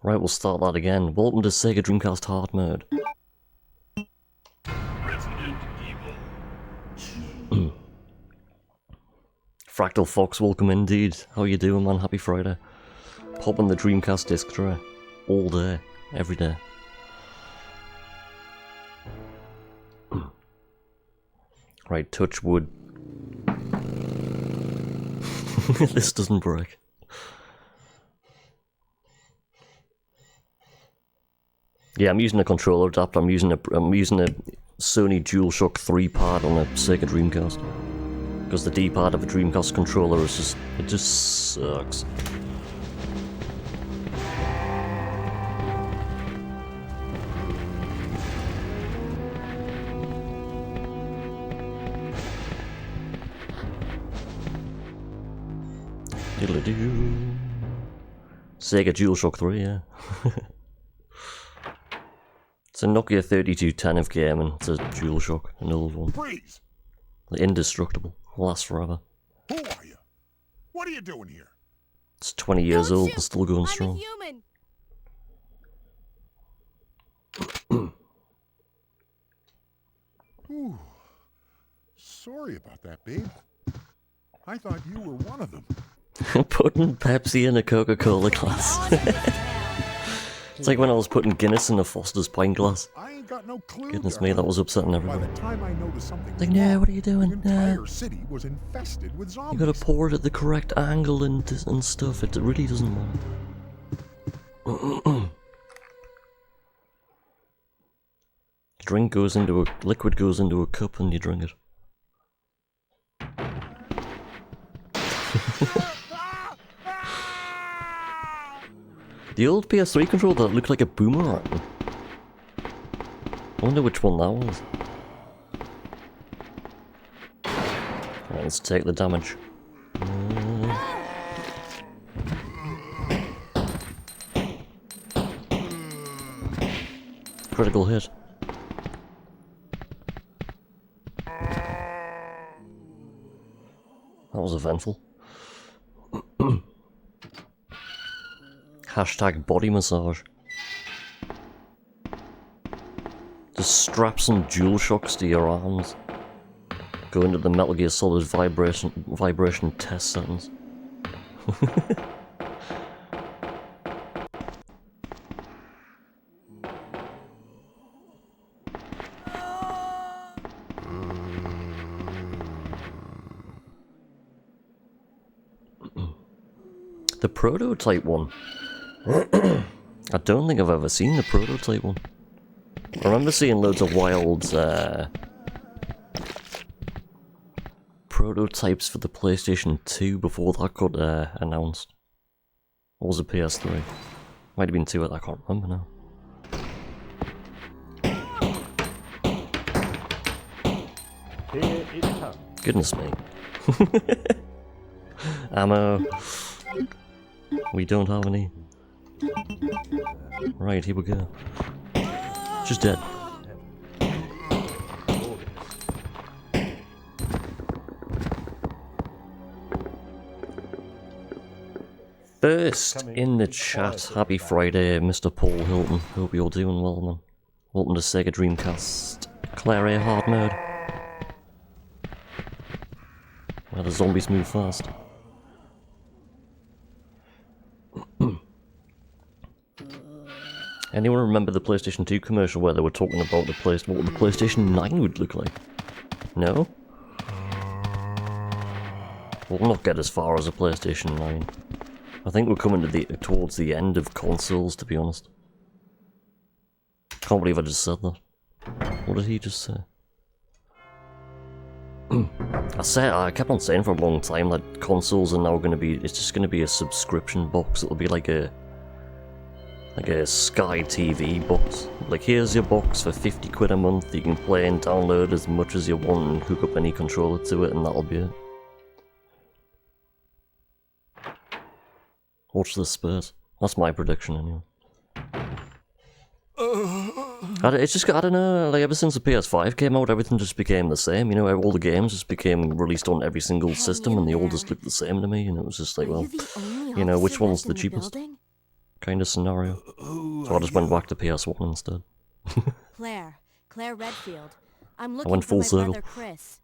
Right, we'll start that again. Welcome to Sega Dreamcast Hard Mode. Fractal Fox, welcome indeed. How you doing, man? Happy Friday. Pop on the Dreamcast disc tray. All day. Every day. Right, touch wood. This doesn't break. Yeah, I'm using a controller adapter. I'm using a Sony DualShock 3 pad on a Sega Dreamcast. Because the D-pad of a Dreamcast controller is just sucks. Diddle-doo. Sega DualShock 3, yeah. It's a Nokia 3210 of gaming. It's a DualShock, an old one. Freeze! Indestructible. Lasts forever. Who are you? What are you doing here? It's 20 years old and still going strong. I'm a human. Ooh. Sorry about that, babe. I thought you were one of them. Putting Pepsi in a Coca-Cola glass. It's like when I was putting Guinness in a Foster's pint glass. I ain't got no clue. Goodness me, that was upsetting By everybody. the time I noticed something Like, was no, wrong, what are you doing? the entire city was infested with You zombies. gotta pour it at the correct angle and stuff. It really doesn't matter. Liquid goes into a cup and you drink it. The old PS3 controller that looked like a boomerang. I wonder which one that was. Right, let's take the damage. Critical hit. That was eventful. Hashtag body massage. Just strap some DualShocks to your arms. Go into the Metal Gear Solid vibration test settings. The prototype one. I don't think I've ever seen the prototype one. I remember seeing loads of wild prototypes for the PlayStation 2 before that got announced. Or was it PS3? Might have been 2, I can't remember now. Here it comes. Goodness me. Ammo. We don't have any. Right, here we go. Just dead. First in the chat, happy Friday, Mr. Paul Hilton. Hope you're doing well, man. Welcome to Sega Dreamcast. Claire A. Hard Mode. Where the zombies move fast. Anyone remember the PlayStation 2 commercial where they were talking about what the PlayStation 9 would look like? No? We'll not get as far as a PlayStation 9. I think we're coming towards the end of consoles, to be honest. Can't believe I just said that. What did he just say? I kept on saying for a long time that consoles are now going to be, it's just going to be a subscription box. It'll be like a Sky TV box. Like, here's your box for 50 quid a month, you can play and download as much as you want and hook up any controller to it and that'll be it. Watch this space. That's my prediction anyway. It's just, I don't know, like ever since the PS5 came out, everything just became the same, you know, all the games just became released on every single system and they all just looked the same to me, and it was just like, well, you know, which one's the cheapest? kind of scenario. Who So I are just went you? back to PS1 instead. Claire Redfield. I'm went looking for full my circle. brother Chris.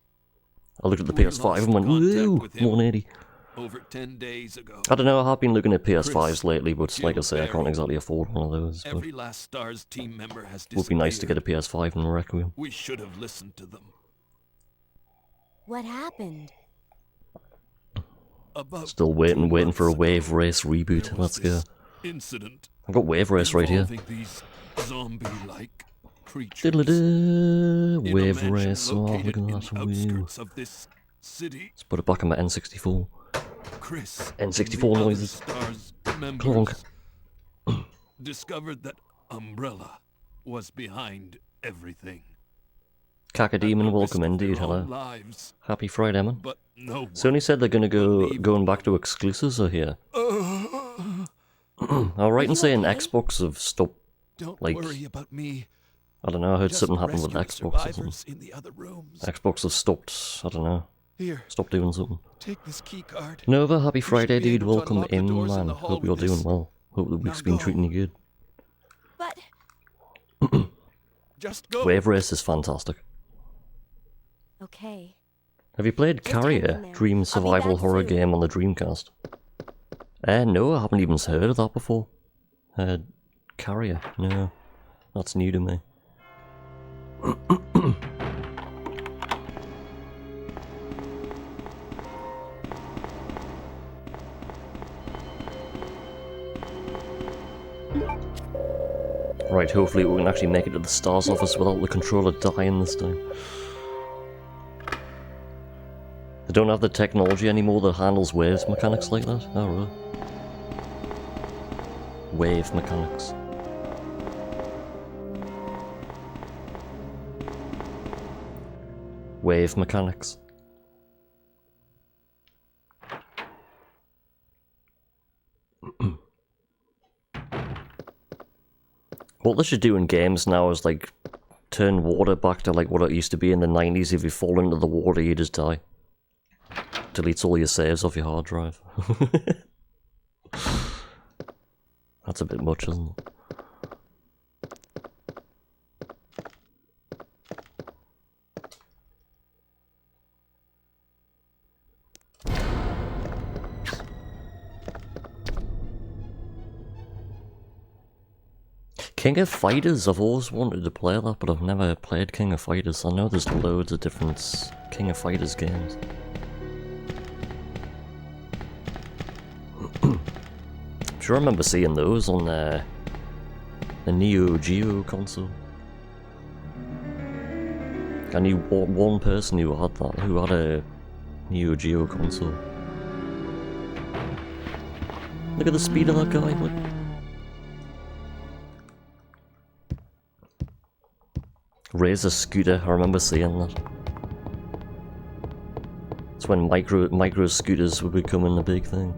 I looked at the We PS5 lost and went, contact woo, with him 180. over 10 days ago. I don't know, I have been looking at PS5s Chris, lately, but like I say, I can't Barry. exactly afford one of those. But Every last Stars team member has it would be nice to get a disappeared. PS5 and Requiem. We should have listened to them. What happened? About Still 2 waiting for a months Wave ago, Race reboot. there was Let's go. this incident I've got Wave Race right here. involving these zombie-like creatures. Diddle-da, In a Wave mansion Race. Oh, look located at in that. the Woo. outskirts of this city. Let's put it back on my N64. Chris, N64 and the other noises. Stars members Clonk. discovered that Umbrella was behind everything. Cacodemon, At the welcome risk of indeed. their own Hello. lives, Happy Friday, man. but no one. Sony said they're gonna Believe going back to exclusives are here. Alright, and you saying okay? Xbox have stopped. Don't like- worry about me. I don't know. I heard Just something happened with rescue Xbox or survivors something. in the other rooms. Xbox have stopped. I don't know. Here, Stopped doing something. take this key card. Nova, happy should Friday, be dude. able to Welcome unlock the in, doors in man. the hall Hope you're with doing this. well. Hope the week's Now been go. treating you good. But Just go. Wave Race is fantastic. okay. Have you played Just hang in Carrier, there. Dream I'll survival be back horror soon. game on the Dreamcast? No, I haven't even heard of that before. Carrier, no. That's new to me. Right, hopefully we can actually make it to the STARS office without the controller dying this time. They don't have the technology anymore that handles waves mechanics like that? Oh, really? Wave mechanics. Wave mechanics. What they should do in games now is like turn water back to like what it used to be in the 90s. If you fall into the water, you just die. Deletes all your saves off your hard drive. That's a bit much, isn't it? King of Fighters, I've always wanted to play that, but I've never played King of Fighters. I know there's loads of different King of Fighters games. I'm sure I remember seeing those on the Neo Geo console. I knew one person who had that, who had a Neo Geo console. Look at the speed of that guy. Look. Razor scooter, I remember seeing that. It's when micro scooters were becoming a big thing.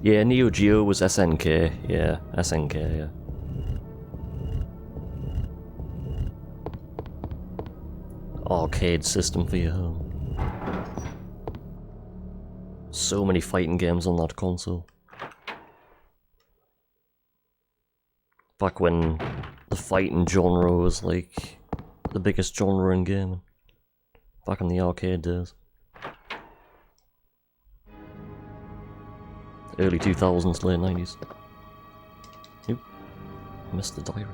Yeah, Neo Geo was SNK. Yeah, SNK, yeah. Arcade system for your home. So many fighting games on that console. Back when the fighting genre was like the biggest genre in gaming. Back in the arcade days. Early 2000s, late 90s. Oop. Missed the diary.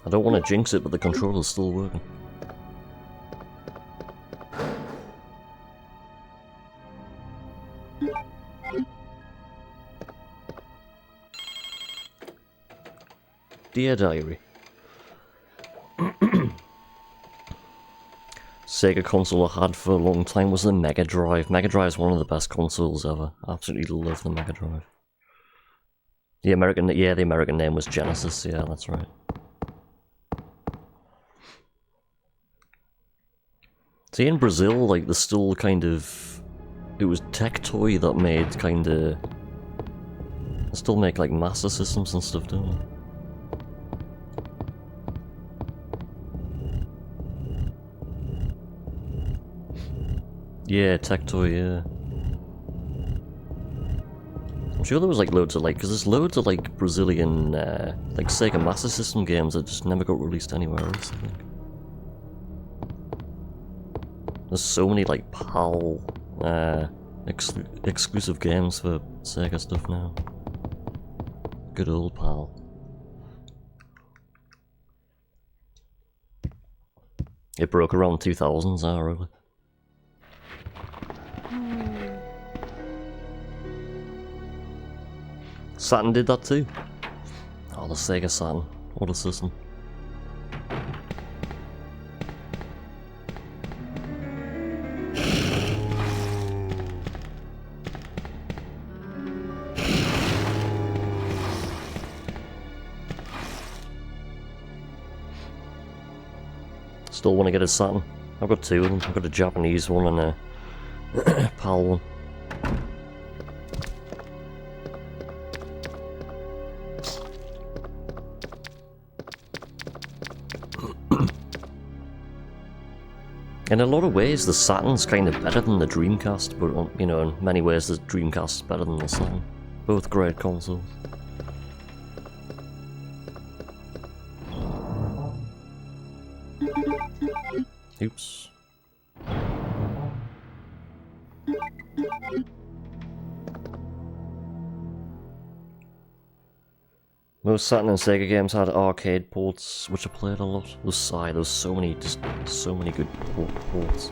I don't want to jinx it, but the controller's still working. Dear Diary. Sega console I had for a long time was the Mega Drive. Mega Drive is one of the best consoles ever. I absolutely love the Mega Drive. The American name was Genesis, yeah, that's right. See, in Brazil, like, there's still kind of... It was Tectoy that made kind of They still make like Master Systems and stuff, don't they? Yeah, Tectoy, yeah. I'm sure there was like loads of like, because there's loads of like Brazilian, like Sega Master System games that just never got released anywhere else, I think. There's so many like PAL, exclusive games for Sega stuff now. Good old PAL. It broke around 2000s, really. Saturn did that too. Oh, the Sega Saturn. What a system. Still want to get a Saturn. I've got two of them. I've got a Japanese one and a PAL one. In a lot of ways, the Saturn's kind of better than the Dreamcast, but you know, in many ways, the Dreamcast's better than the Saturn. Both great consoles. Oops. Most Saturn and Sega games had arcade ports, which I played a lot. There's so many, just so many good ports.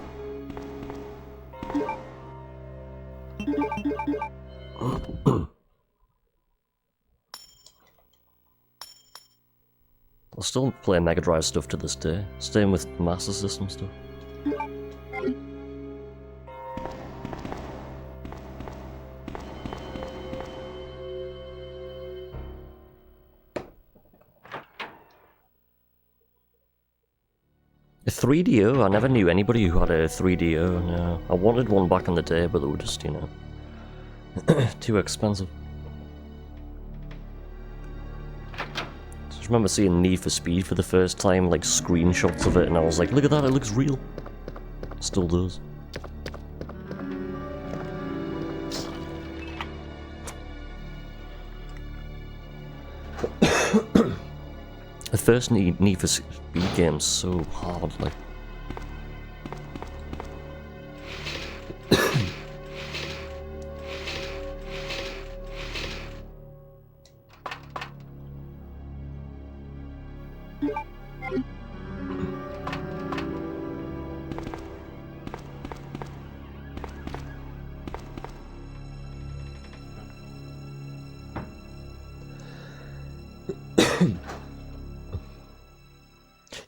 I still play Mega Drive stuff to this day, staying with Master System stuff. A 3DO? I never knew anybody who had a 3DO, no. I wanted one back in the day, but they were just, you know, too expensive. I just remember seeing Need for Speed for the first time, like screenshots of it, and I was like, look at that, it looks real. Still does. The first Need for Speed game's so hard, like.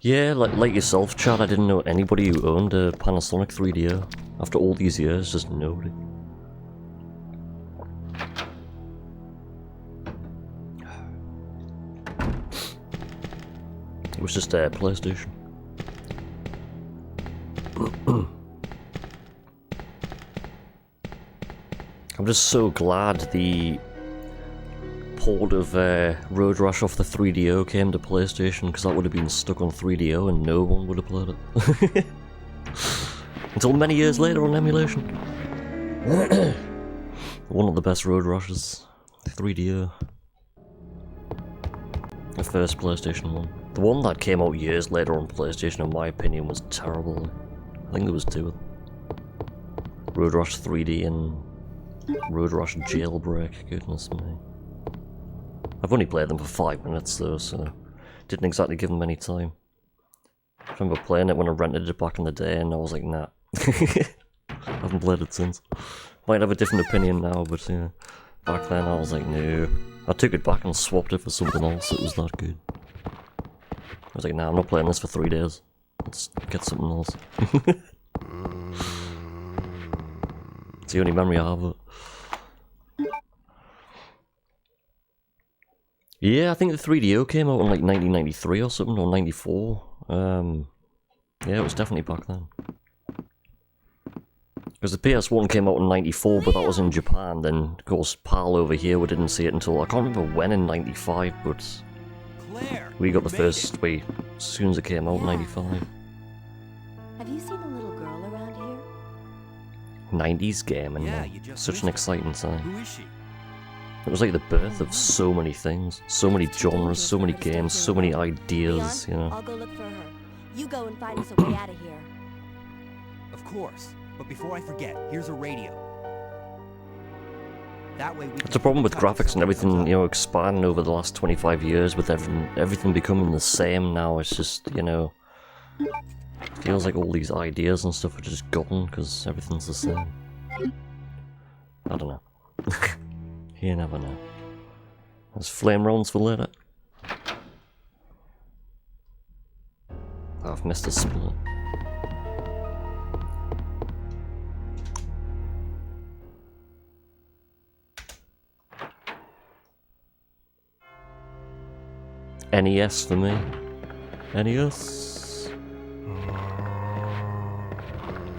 Yeah, like yourself, Chad, I didn't know anybody who owned a Panasonic 3DO. After all these years, just nobody. It was just a PlayStation. I'm just so glad the port of Road Rash off the 3DO came to PlayStation, because that would have been stuck on 3DO and no one would have played it. Until many years later on emulation. One of the best Road Rashes, the 3DO. The first PlayStation one. The one that came out years later on PlayStation, in my opinion, was terrible. I think there was two of them. Road Rash 3D and Road Rash Jailbreak, goodness me. I've only played them for 5 minutes though, so didn't exactly give them any time. I remember playing it when I rented it back in the day, and I was like, nah. I haven't played it since. Might have a different opinion now, but yeah, back then I was like, no. I took it back and swapped it for something else. It was that good. I was like, nah, I'm not playing this for 3 days. Let's get something else. It's the only memory I have of it. Yeah, I think the 3DO came out in like 1993 or something, or 94. Yeah, it was definitely back then. Because the PS1 came out in 94, but that was in Japan. Then, of course, PAL over here, we didn't see it until, I can't remember when in 95, but Claire, we got the you made first, it. wait, as soon as it came out in 95. Have you seen a little girl around here? 90s gaming, Yeah, man. you just Such missed an it. exciting time. Who is she? It was like the birth of so many things, so many genres, so many games, so many ideas, you Leon, know. I'll go look for her. You go and find us a way out of here. Of course. But before I forget, here's a radio. That way we It's a problem with graphics and everything, you know, expanding over the last 25 years with everything becoming the same now. It's just, you know, feels like all these ideas and stuff are just gone because everything's the same. I don't know. You never know. There's flame rounds for later. I've missed a split. NES for me. NES.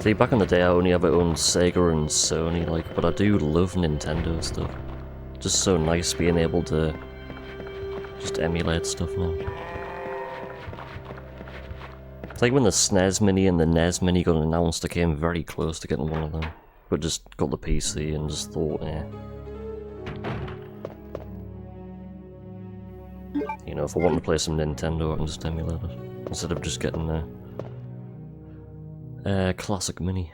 See, back in the day I only ever owned Sega and Sony, like, but I do love Nintendo stuff. Just so nice being able to just emulate stuff now. It's like when the SNES Mini and the NES Mini got announced, I came very close to getting one of them. But just got the PC and just thought, eh. You know, if I want to play some Nintendo, I can just emulate it. Instead of just getting a classic Mini.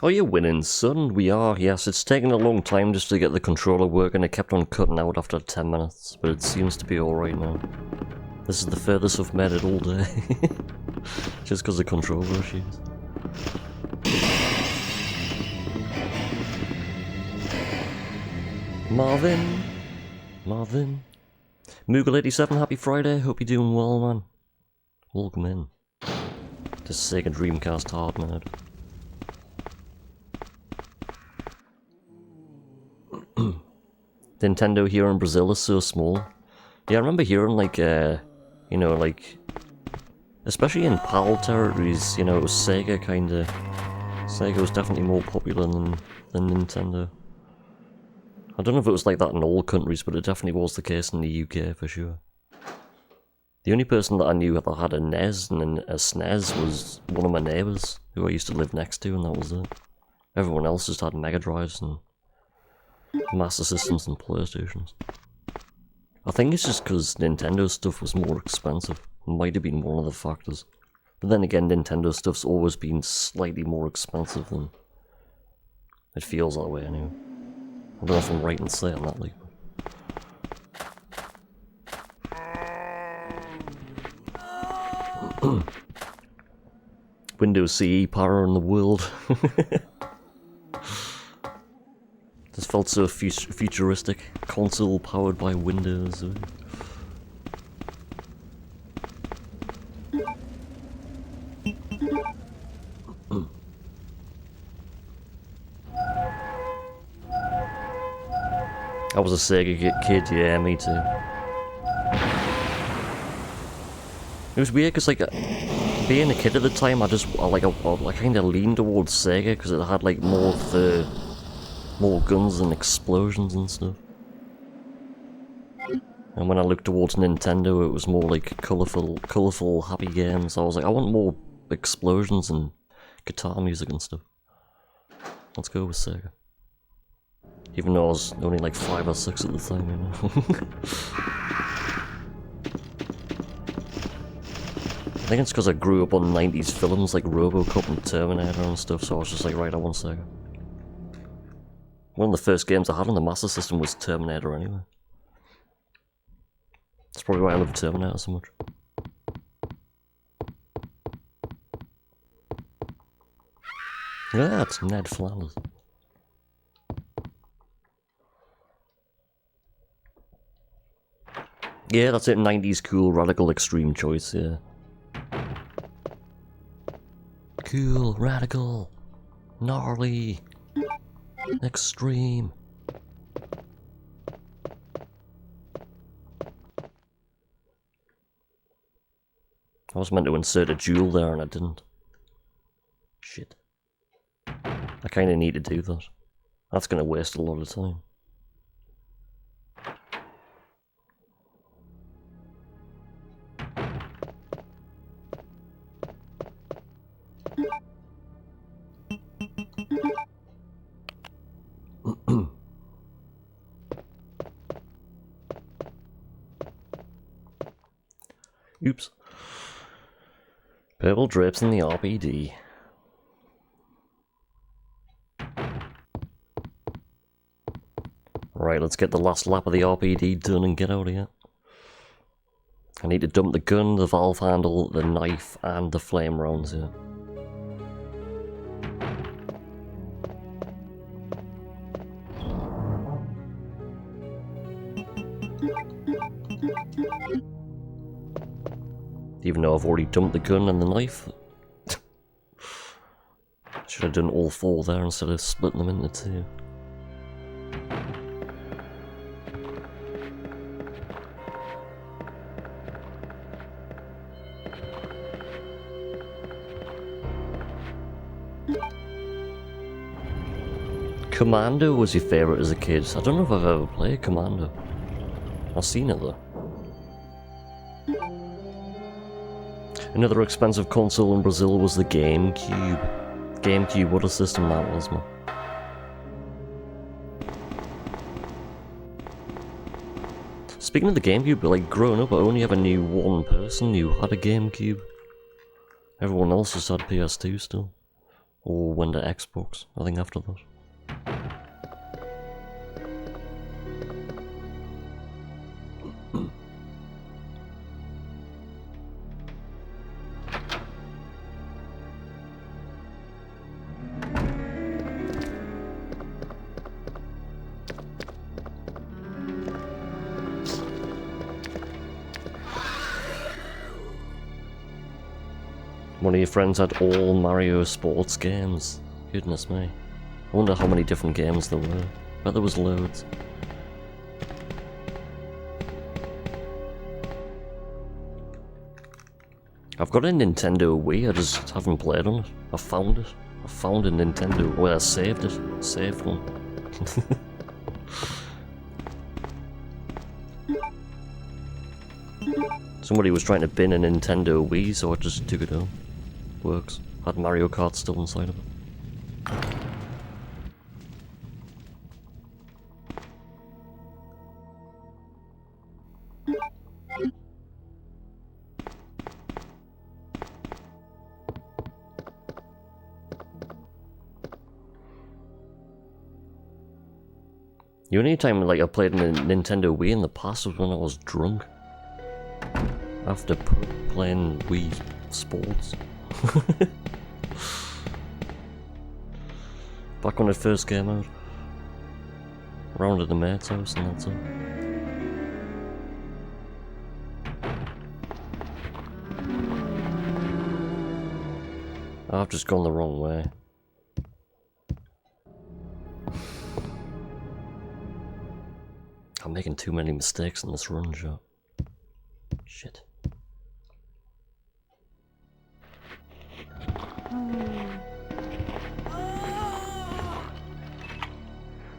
Oh, you're winning, son. We are, yes. It's taken a long time just to get the controller working. It kept on cutting out after 10 minutes, but it seems to be alright now. This is the furthest I've made it all day. Just because of controller issues. Marvin. Moogle87, happy Friday. Hope you're doing well, man. Welcome in to Sega Dreamcast hard mode. Nintendo here in Brazil is so small. Yeah, I remember hearing like, you know, like, especially in PAL territories, you know, it was Sega kinda. Sega was definitely more popular than Nintendo. I don't know if it was like that in all countries, but it definitely was the case in the UK for sure. The only person that I knew that had a NES and a SNES was one of my neighbours, who I used to live next to, and that was it. Everyone else just had Mega Drives and Master Systems and PlayStations. I think it's just because Nintendo stuff was more expensive. It might have been one of the factors. But then again, Nintendo stuff's always been slightly more expensive than... It feels that way anyway. I don't know if I'm right in saying that, like. Windows CE power in the world. This felt so futuristic. Console powered by Windows. I was a Sega kid, yeah, me too. It was weird because, like, being a kid at the time, I kind of leaned towards Sega because it had like more guns and explosions and stuff. And when I looked towards Nintendo, it was more like colourful, happy games. I was like, I want more explosions and guitar music and stuff. Let's go with Sega. Even though I was only like 5 or 6 at the time, you know. I think it's because I grew up on 90s films like RoboCop and Terminator and stuff, so I was just like, right, I want Sega. One of the first games I had on the Master System was Terminator anyway. That's probably why I love Terminator so much. Yeah, it's Ned Flanders. Yeah, that's it, 90s cool, radical, extreme choice, yeah. Cool, radical, gnarly, extreme. I was meant to insert a jewel there and I didn't. Shit. I kinda need to do that. That's gonna waste a lot of time. Oops. Purple drapes in the RPD. Right, let's get the last lap of the RPD done and get out of here. I need to dump the gun, the valve handle, the knife, and the flame rounds here. Even though I've already dumped the gun and the knife. Should have done all four there instead of splitting them into two. Commando was your favourite as a kid. I don't know if I've ever played Commando. I've seen it though. Another expensive console in Brazil was the GameCube. GameCube, what a system that was, man. Speaking of the GameCube, like growing up, I only ever knew one person who had a GameCube. Everyone else just had PS2 still. Or went to Xbox, I think after that. One of your friends had all Mario sports games. Goodness me. I wonder how many different games there were. Bet there was loads. I've got a Nintendo Wii, I just haven't played on it. I found it. I found a Nintendo. Well, I saved it. Saved one. Somebody was trying to bin a Nintendo Wii, so I just took it home. Works. Had Mario Kart still inside of it. The only time like I played a Nintendo Wii in the past was when I was drunk. After playing Wii Sports. Back when it first came out. Around at the mate's house and that's it. I've just gone the wrong way. I'm making too many mistakes in this run shot. Shit.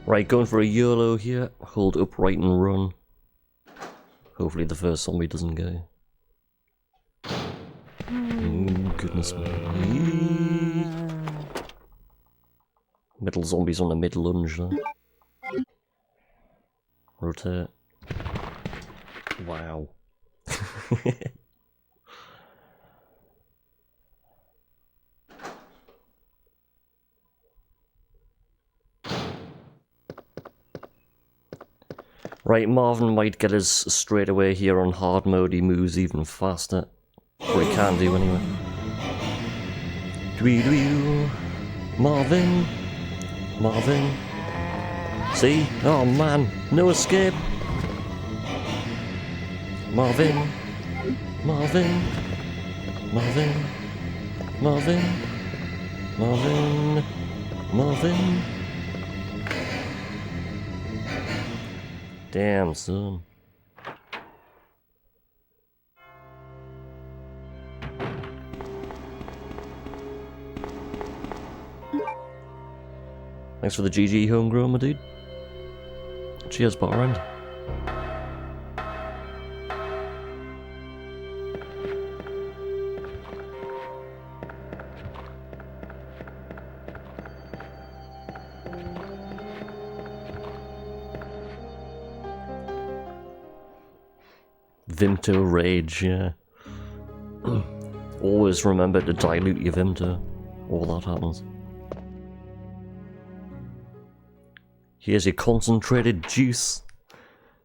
Right, going for a YOLO here. Hold upright and run. Hopefully the first zombie doesn't go. Oh, goodness me. Middle zombies on the mid lunge there. Rotate. Wow. Right, Marvin might get us straight away here on hard mode. He moves even faster. Or he can do anyway. Dwee-dwee. Marvin. Marvin. See? Oh man, no escape. Marvin. Marvin. Marvin. Marvin. Marvin. Marvin. Damn, son. Thanks for the GG homegrown, my dude. Cheers, Barrand. Vimto Rage, yeah. Always remember to dilute your Vimto. All that happens. Here's your concentrated juice.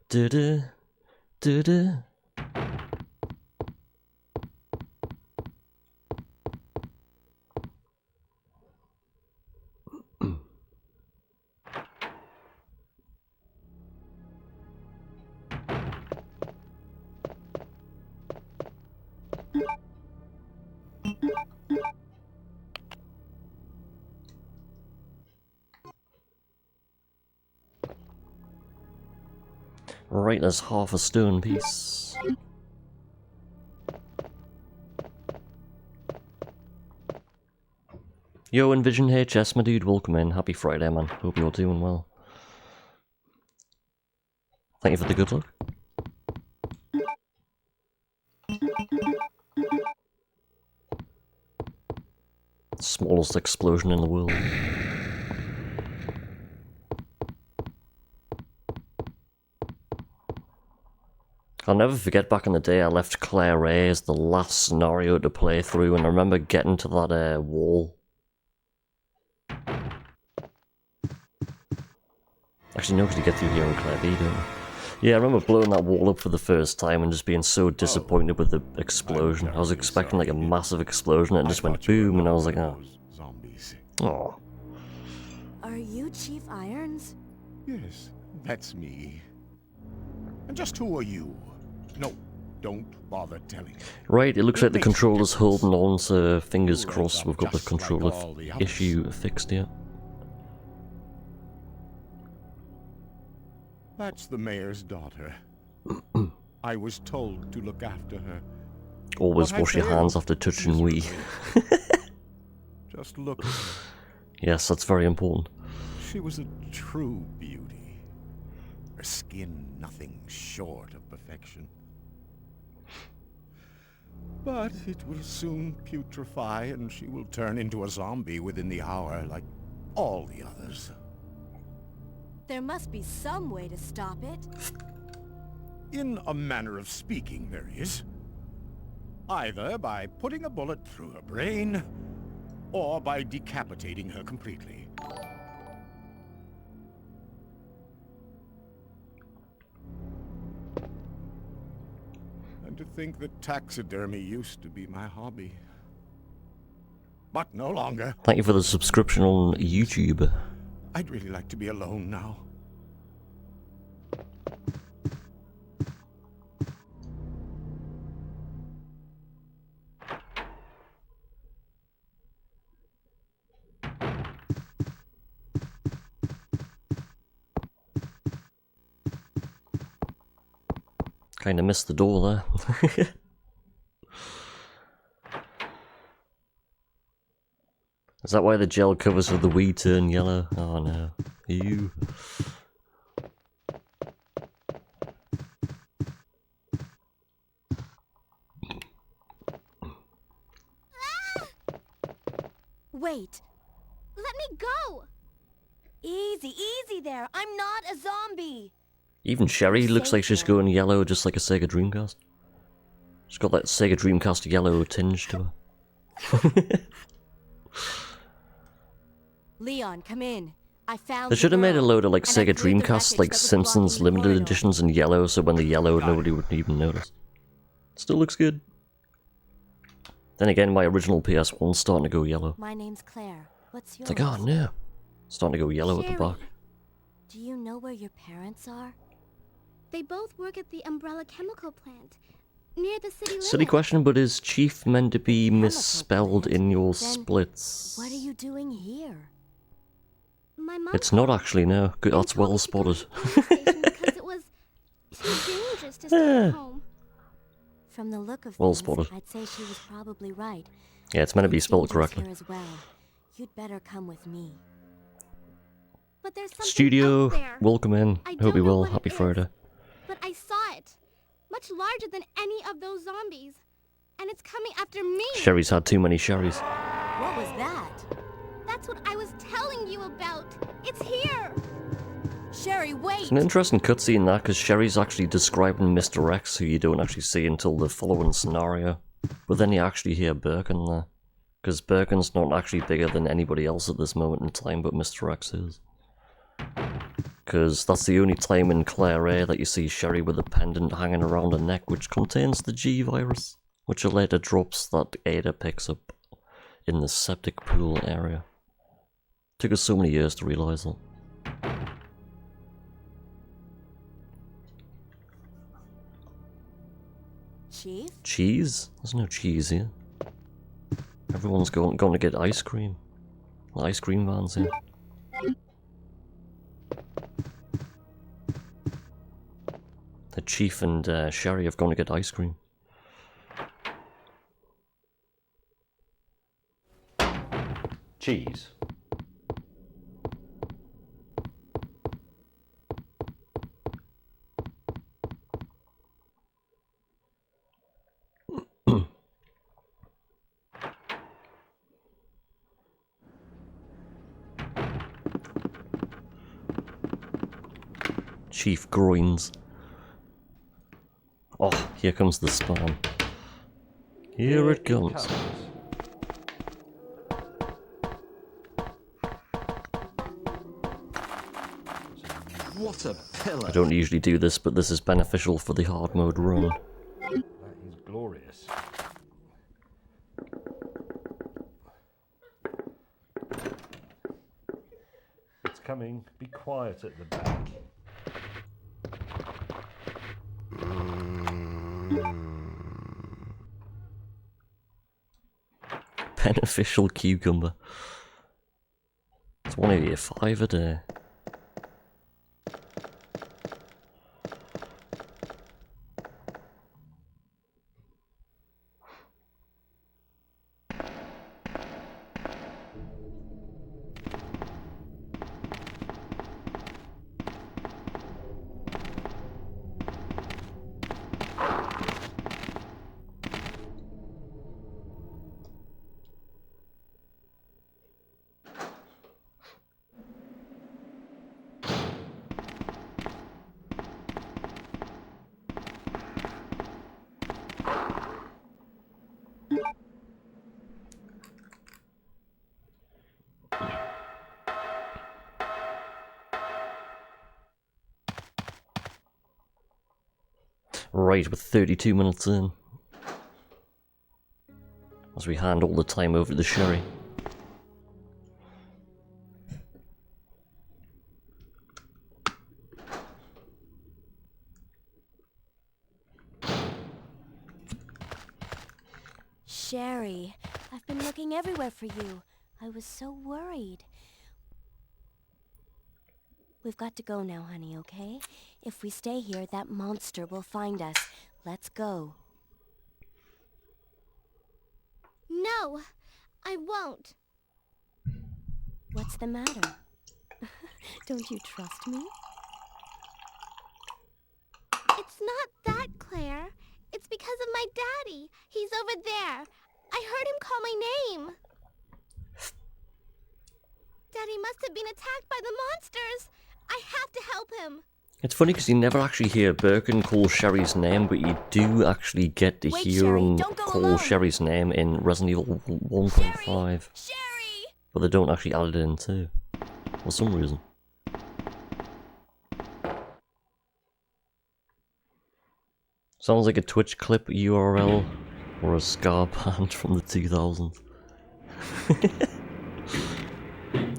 Da-da, da-da. Right, there's half a stone piece. Yo, Envision HS, my dude, welcome in. Happy Friday, man. Hope you're doing well. Thank you for the good luck. Smallest explosion in the world. I'll never forget back in the day I left Claire Ray as the last scenario to play through, and I remember getting to that wall. Actually, no, because you get through here in Claire B, don't you? Yeah, I remember blowing that wall up for the first time and just being so disappointed with the explosion. I was expecting like a massive explosion and it just went boom, and I was like, oh. Oh. Are you Chief Irons? Yes, that's me. And just who are you? No, don't bother telling. Right, it looks like the controller's holding on, so fingers crossed we've got the controller issue fixed yet. That's the mayor's daughter. I was told to look after her. Always wash your hands after touching Wii. Just look at her. Yes, that's very important. She was a true beauty. Her skin nothing short of perfection. But it will soon putrefy and she will turn into a zombie within the hour like all the others. There must be some way to stop it. In a manner of speaking, there is. Either by putting a bullet through her brain, or by decapitating her completely. And to think that taxidermy used to be my hobby. But no longer. Thank you for the subscription on YouTube. I'd really like to be alone now. Kinda missed the door there. Is that why the gel covers of the Wii turn yellow? Oh no. Ew. Wait. Let me go! Easy, easy there. I'm not a zombie. Even Sherry looks like she's going yellow just like a Sega Dreamcast. She's got that Sega Dreamcast yellow tinge to her. Leon, come in. I found They should have made a load of like and I Sega cleared the Dreamcast wreckage like that was Simpsons blocking the limited corridor. editions in yellow, so when the yellow nobody would even notice. Still looks good. Then again, my original PS1's starting to go yellow. My name's Claire. What's yours? It's like, oh no. Starting to go yellow at the back. Do you know where your parents are? They both work at the Umbrella Chemical Plant, near the city limit. Silly question, but is Chief meant to be Chemical misspelled plant? in your Then splits? What are you doing here? My mom It's not actually, no. Good, and that's told well me to go to spotted. the police station because it was too dangerous to stay at home. From the look of Well things, spotted. I'd say she was probably right. Yeah, it's meant to be spelled Agents correctly. here as well. You'd better come with me. But there's something Studio, out there. welcome in. I Hope don't you know well. what Happy it is, Friday. But I saw it. Much larger than any of those zombies. And it's coming after me. Sherry's had too many sherries. What was that? That's what I was telling you about. It's here. Sherry, wait! It's an interesting cutscene that, because Sherry's actually describing Mr. X, who you don't actually see until the following scenario. But then you actually hear Birkin there. Because Birkin's not actually bigger than anybody else at this moment in time, but Mr. X is. Because that's the only time in Claire A that you see Sherry with a pendant hanging around her neck, which contains the G virus, which are later drops that Ada picks up in the septic pool area. Took us so many years to realise that. Chief? Cheese? There's no cheese here. Everyone's going to get ice cream. The ice cream van's here. The Chief and Sherry have gone to get ice cream. Cheese. Chief groins. Oh, here comes the spawn. Here it comes. What a pillar. I don't usually do this, but this is beneficial for the hard mode run. That is glorious. It's coming. Be quiet at the back. Beneficial cucumber. It's 185 a day. Right, we're 32 minutes in. As we hand all the time over to Sherry. Sherry, I've been looking everywhere for you. I was so worried. We've got to go now, honey, okay? If we stay here, that monster will find us. Let's go. No, I won't. What's the matter? Don't you trust me? It's not that, Claire. It's because of my daddy. He's over there. I heard him call my name. Daddy must have been attacked by the monsters. I have to help him. It's funny because you never actually hear Birkin call Sherry's name, but you do actually get to Wait, hear Sherry, him don't go call alone. Sherry's name in Resident Evil 1.5. Sherry! But they don't actually add it in too. For some reason. Sounds like a Twitch clip URL or a Scar band from the 2000s.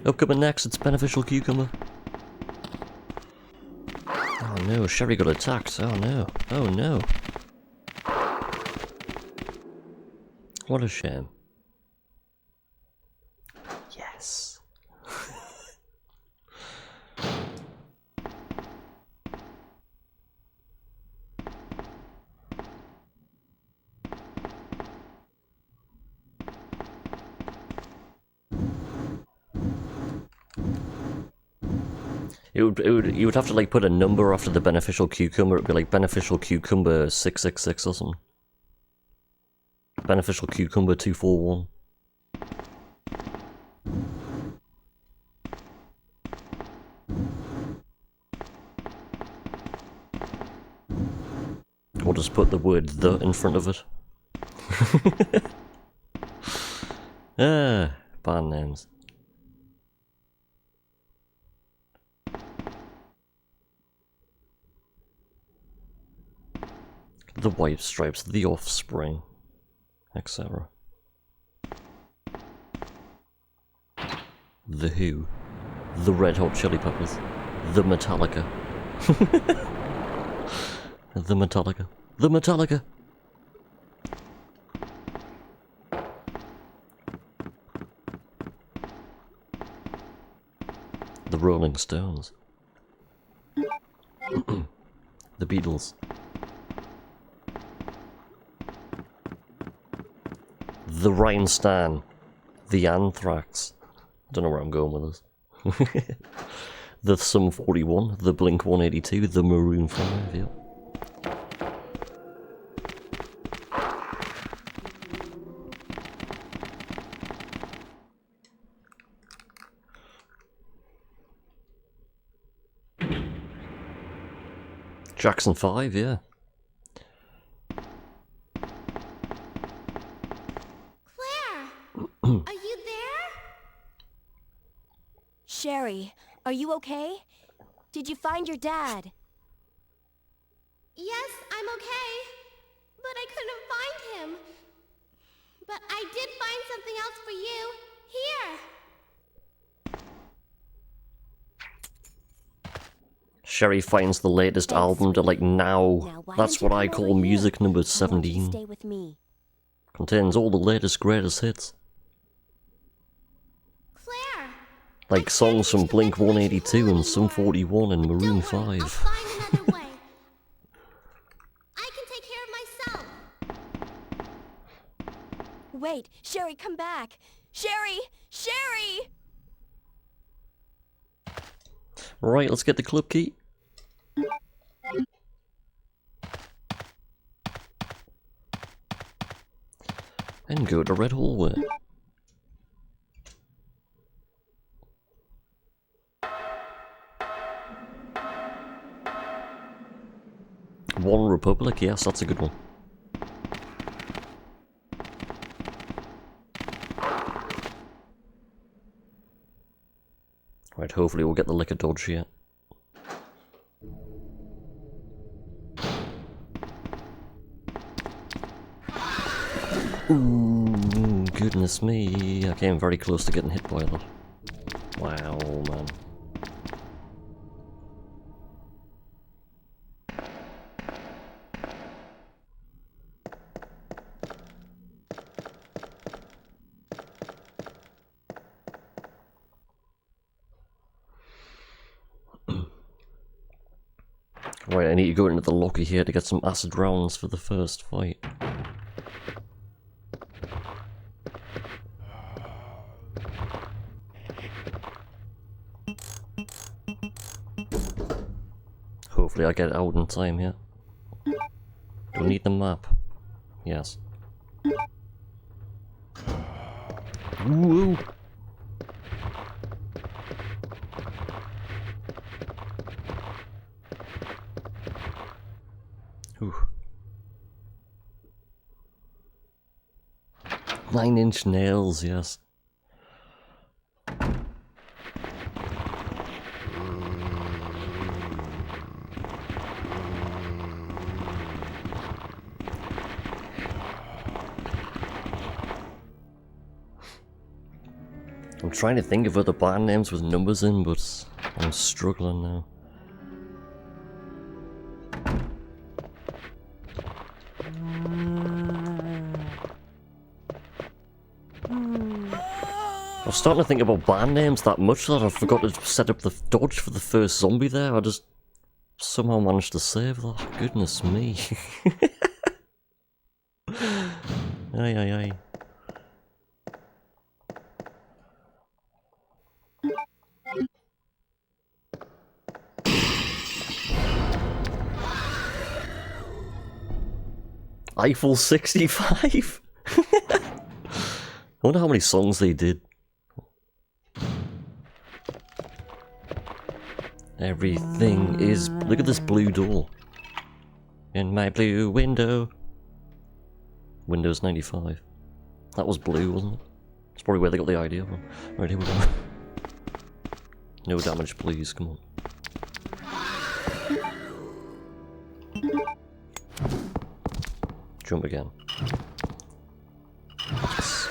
Upcoming next, it's Beneficial Cucumber. Oh no, Sherry got attacked. Oh no. Oh no. What a shame. Yes. You would have to like put a number after the beneficial cucumber. It'd be like beneficial cucumber 666 or something. Beneficial cucumber 241. Or just put the word "the" in front of it. Band names. The White Stripes, The Offspring, etc. The Who, The Red Hot Chili Peppers, The Metallica. The Metallica. The Metallica! The Rolling Stones. The Beatles. The Rhinestone. The Anthrax. Don't know where I'm going with this. The Sum 41. The Blink 182. The Maroon 5. Yep. Jackson 5, yeah. Claire! Are you there? Sherry, are you okay? Did you find your dad? Yes, I'm okay. But I couldn't find him. But I did find something else for you. Here. Sherry finds the latest Thanks, album to like now. Now, why That's don't what you I come call over music here? number I want you to 17. stay with me. Contains all the latest greatest hits. Claire! Like songs from Blink 182 and Sum 41 and Maroon Don't worry, I'll 5. find another way. I can take care of myself. Wait, Sherry, come back. Sherry! Sherry! Right, let's get the club key. And go to Red Hallway. One Republic, yes, that's a good one. Right, hopefully we'll get the liquor dodge here. Ooh, goodness me, I came very close to getting hit by that. Wow, man. Right, I need to go into the locker here to get some acid rounds for the first fight. Hopefully I get it out in time here. Do we need the map? Yes. Woo! Whew. 9-inch nails, yes. I'm trying to think of other band names with numbers in, but I'm struggling now. I was starting to think about band names that much that I forgot to set up the dodge for the first zombie there. I just somehow managed to save that. Goodness me. Aye, aye, aye. Eiffel 65? I wonder how many songs they did. Everything is... Look at this blue door. In my blue window. Windows 95. That was blue, wasn't it? That's probably where they got the idea from. Right, here we go. No damage, please, come on. Jump again. Yes.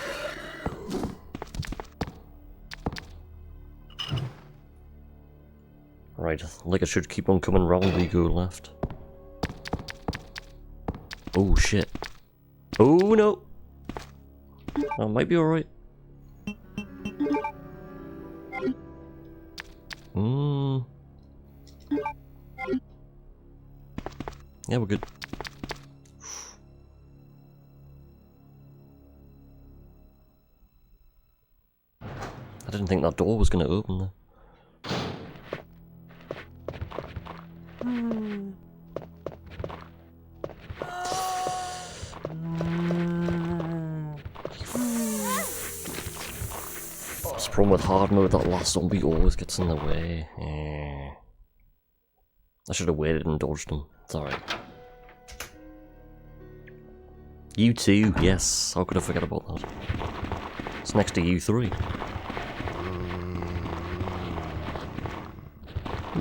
Right, like I should keep on coming round, we go left. Oh shit. Oh no! That might be alright. Yeah, we're good. I didn't think that door was going to open there. It's the problem with hard mode, that last zombie always gets in the way. I should have waited and dodged him. It's alright. U2, yes. How could I forget about that? It's next to U3.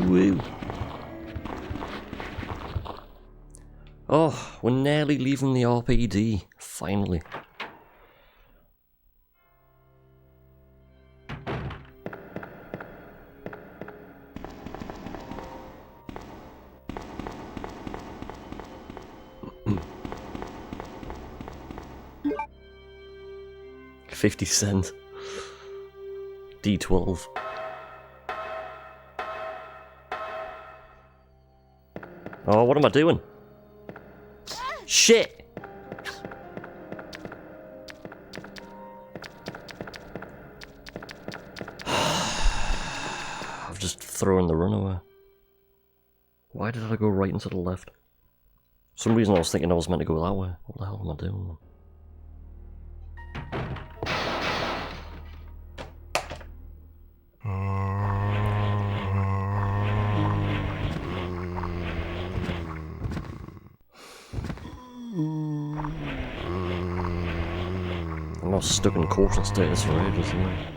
Woo! Oh, we're nearly leaving the RPD. Finally. $50. D12. Oh, what am I doing? Shit! I've just thrown the run away. Why did I go right into the left? For some reason I was thinking I was meant to go that way. What the hell am I doing? I'm not stuck in caution status for ages, am I?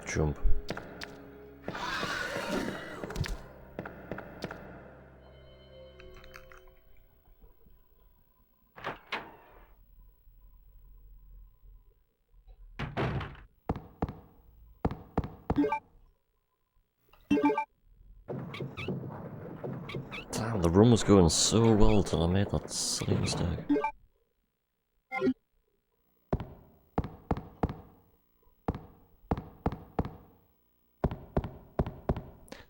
Jump. Damn, the run was going so well till I made that silly mistake.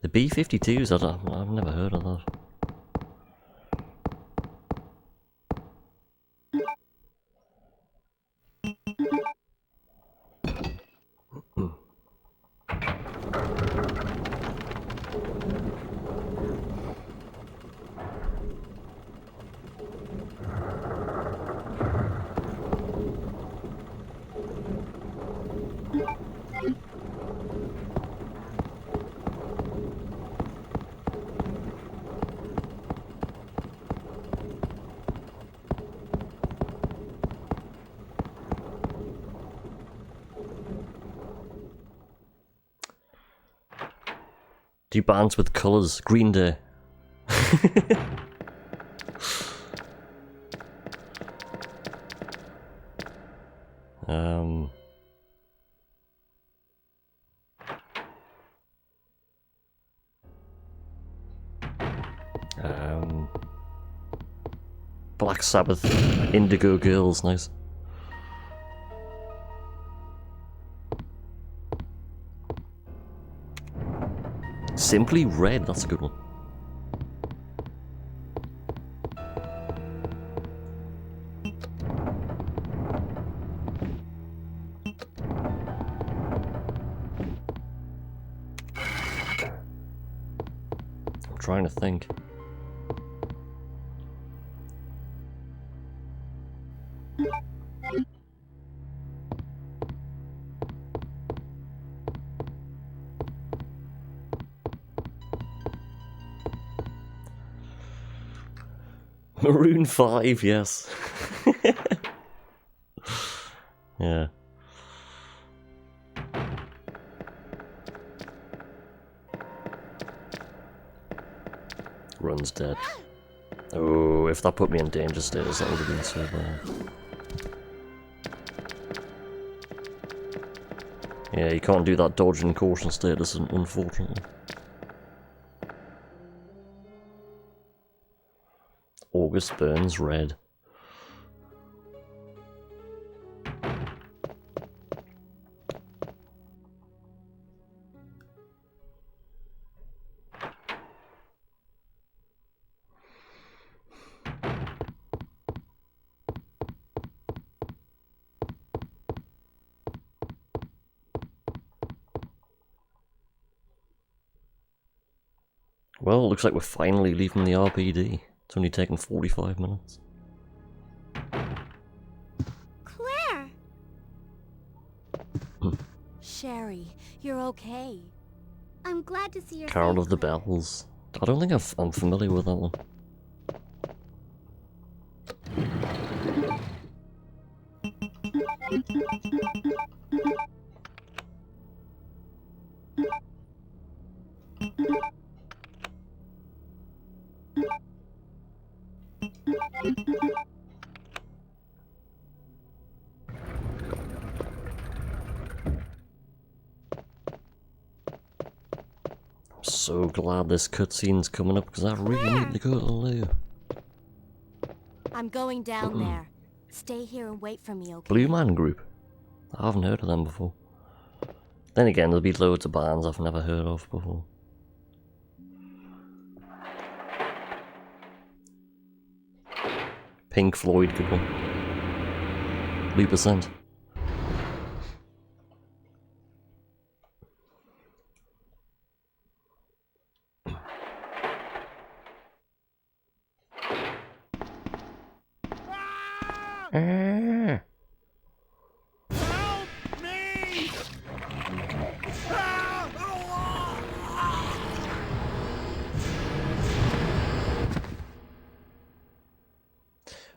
The B-52s, I've never heard of that. Do bands with colours? Green Day. Black Sabbath, Indigo Girls, nice. Simply Red, that's a good one. I'm trying to think. Maroon 5, yes. Yeah. Run's dead. Oh, if that put me in danger status, that would have been so bad. Yeah, you can't do that dodge and caution status, unfortunately. August Burns Red. Well, it looks like we're finally leaving the RPD. It's only taken 45 minutes. Claire! Sherry, you're okay. I'm glad to see you're Carol safe, of the Claire. Bells. I don't think I'm familiar with that one. I'm so glad this cutscene's coming up because I really need to go to the loo. I'm going down there. Stay here and wait for me, okay? Blue Man Group. I haven't heard of them before. Then again, there'll be loads of bands I've never heard of before. Pink Floyd, good one. Lupacent. Help me!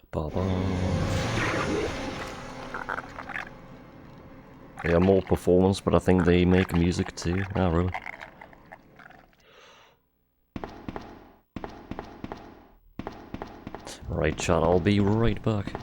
Ba-ba. Yeah, more performance, but I think they make music too. Ah, really? Right, chat, I'll be right back.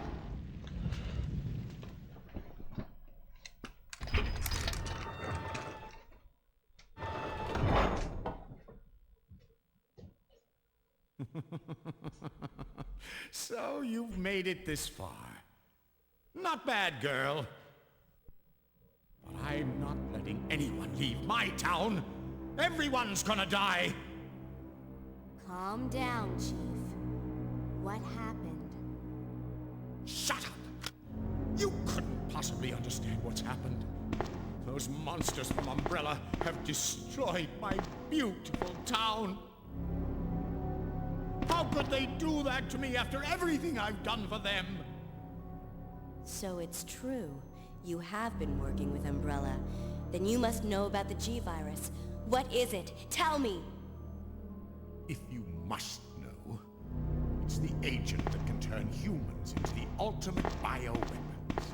So you've made it this far. Not bad, girl. But I'm not letting anyone leave my town. Everyone's gonna die. Calm down, Chief. What happened? Shut up! You couldn't possibly understand what's happened. Those monsters from Umbrella have destroyed my beautiful town. How could they do that to me after everything I've done for them? So it's true. You have been working with Umbrella. Then you must know about the G-Virus. What is it? Tell me! If you must know, it's the agent that can turn humans into the ultimate bioweapons.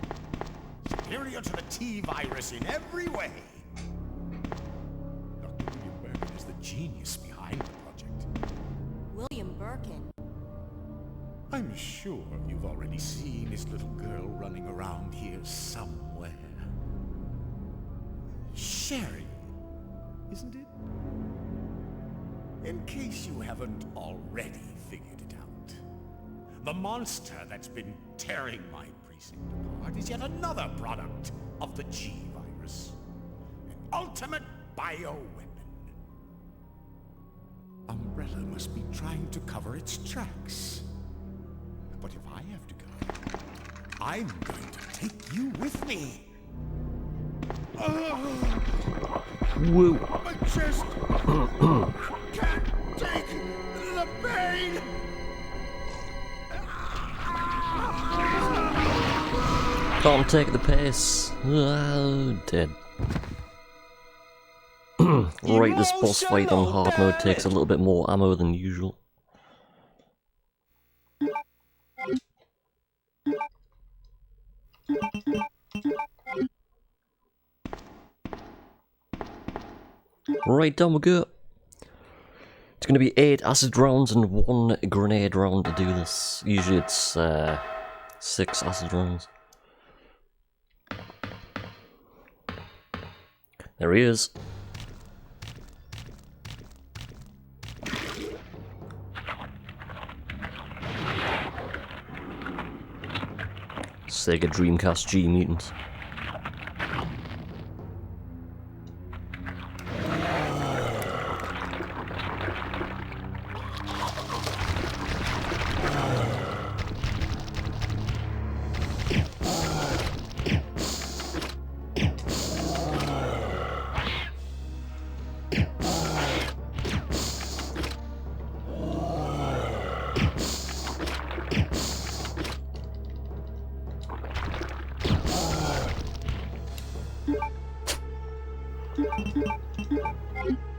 Superior to the T-Virus in every way. Dr. William Bergen is the genius behind the project. William Birkin. I'm sure you've already seen this little girl running around here somewhere. Sherry, isn't it? In case you haven't already figured it out, the monster that's been tearing my precinct apart is yet another product of the G-Virus. An ultimate bioweapon. Umbrella must be trying to cover its tracks. But if I have to go, I'm going to take you with me. Whoa. My chest can't take the pain. Can't take the pace. Oh, dead. Right, this boss fight on hard mode takes a little bit more ammo than usual. Right, down we go. It's going to be 8 acid rounds and 1 grenade round to do this. Usually it's 6 acid rounds. There he is. Sega Dreamcast G mutants.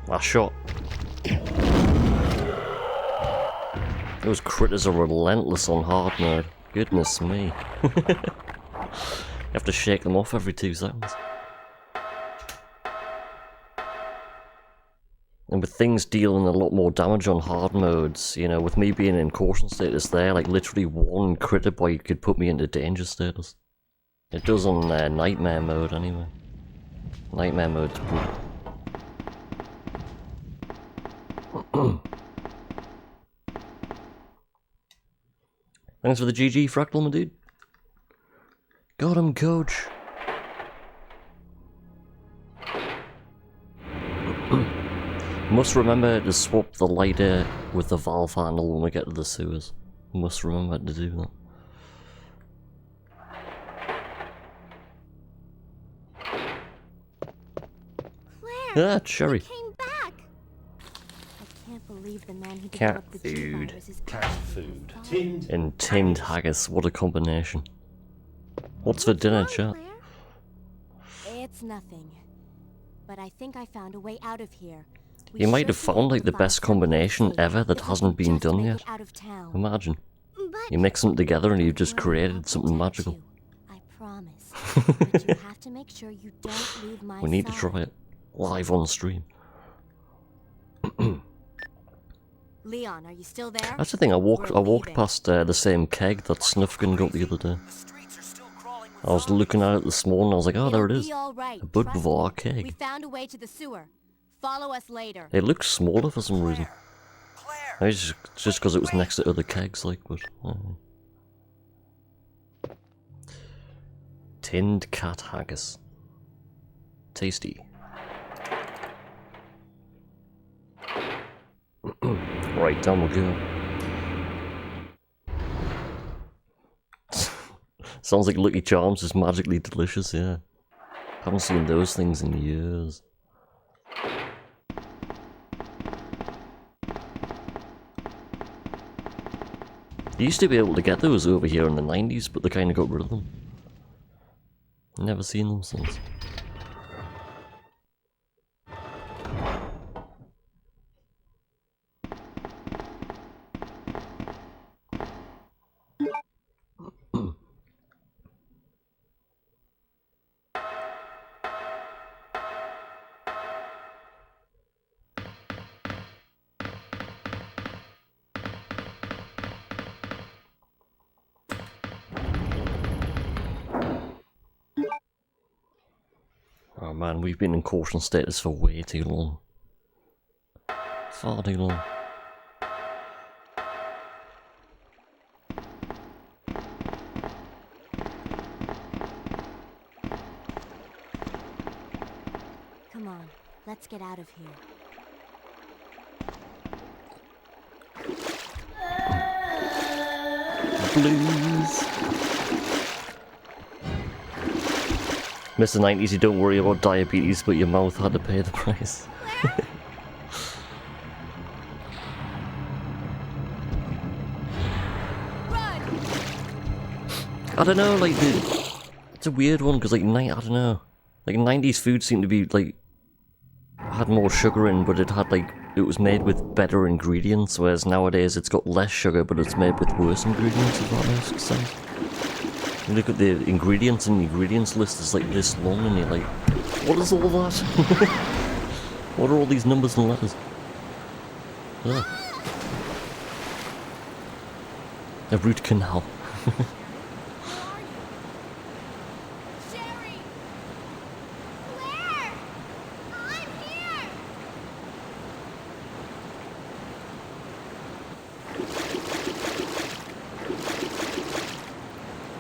Last shot. Those critters are relentless on hard mode. Goodness me. You have to shake them off every 2 seconds. And with things dealing a lot more damage on hard modes, you know, with me being in caution status there, like literally 1 critter boy could put me into danger status. It does on nightmare mode anyway. Nightmare mode's brutal. Thanks for the GG, Fractal, my dude. Got him, coach. Must remember to swap the lighter with the valve handle when we get to the sewers. Must remember to do that. Claire, Ah, Cherry. came back. I can't believe the man who Cat developed the food. G-virus is Cat food. Tinned And tinned haggis, what a combination. What's for dinner, wrong, chat? Claire? It's nothing. But I think I found a way out of here. We You might should have be found able like to the find best some combination escape ever that if we hasn't can been just done make yet. it out of town. Imagine. But You mix them together and you've just Well, created I'll something protect magical. you, I promise. But you have to make sure you don't leave my We need to side. try it. Live on stream. Leon, are you still there? That's the thing, I walked We're walked leaving. past the same keg that Snuffkin got the other day. I was looking at it this morning, I was like, oh, there it It'll is. be all right. A Bud Trust Bavard me. We keg. found a way to the sewer. Follow us later. It looks smaller for some reason. Maybe it's just because it was next to other kegs, like, but... Tinned cat haggis. Tasty. Right, down we go. Sounds like Lucky Charms is magically delicious, yeah. Haven't seen those things in years. You used to be able to get those over here in the 90s, but they kind of got rid of them. Never seen them since. Oh man, we've been in caution status for way too long. Far too long. Come on, let's get out of here. blues. Mr. 90s, you don't worry about diabetes, but your mouth had to pay the price. I don't know, like, it's a weird one, because, like, I don't know. Like, 90s food seemed to be, like, had more sugar in, but it had, like, it was made with better ingredients, whereas nowadays it's got less sugar, but it's made with worse ingredients, if that makes sense. You look at the ingredients, and the ingredients list is, like, this long, and you're like, what is all that? What are all these numbers and letters? Ugh. A root canal.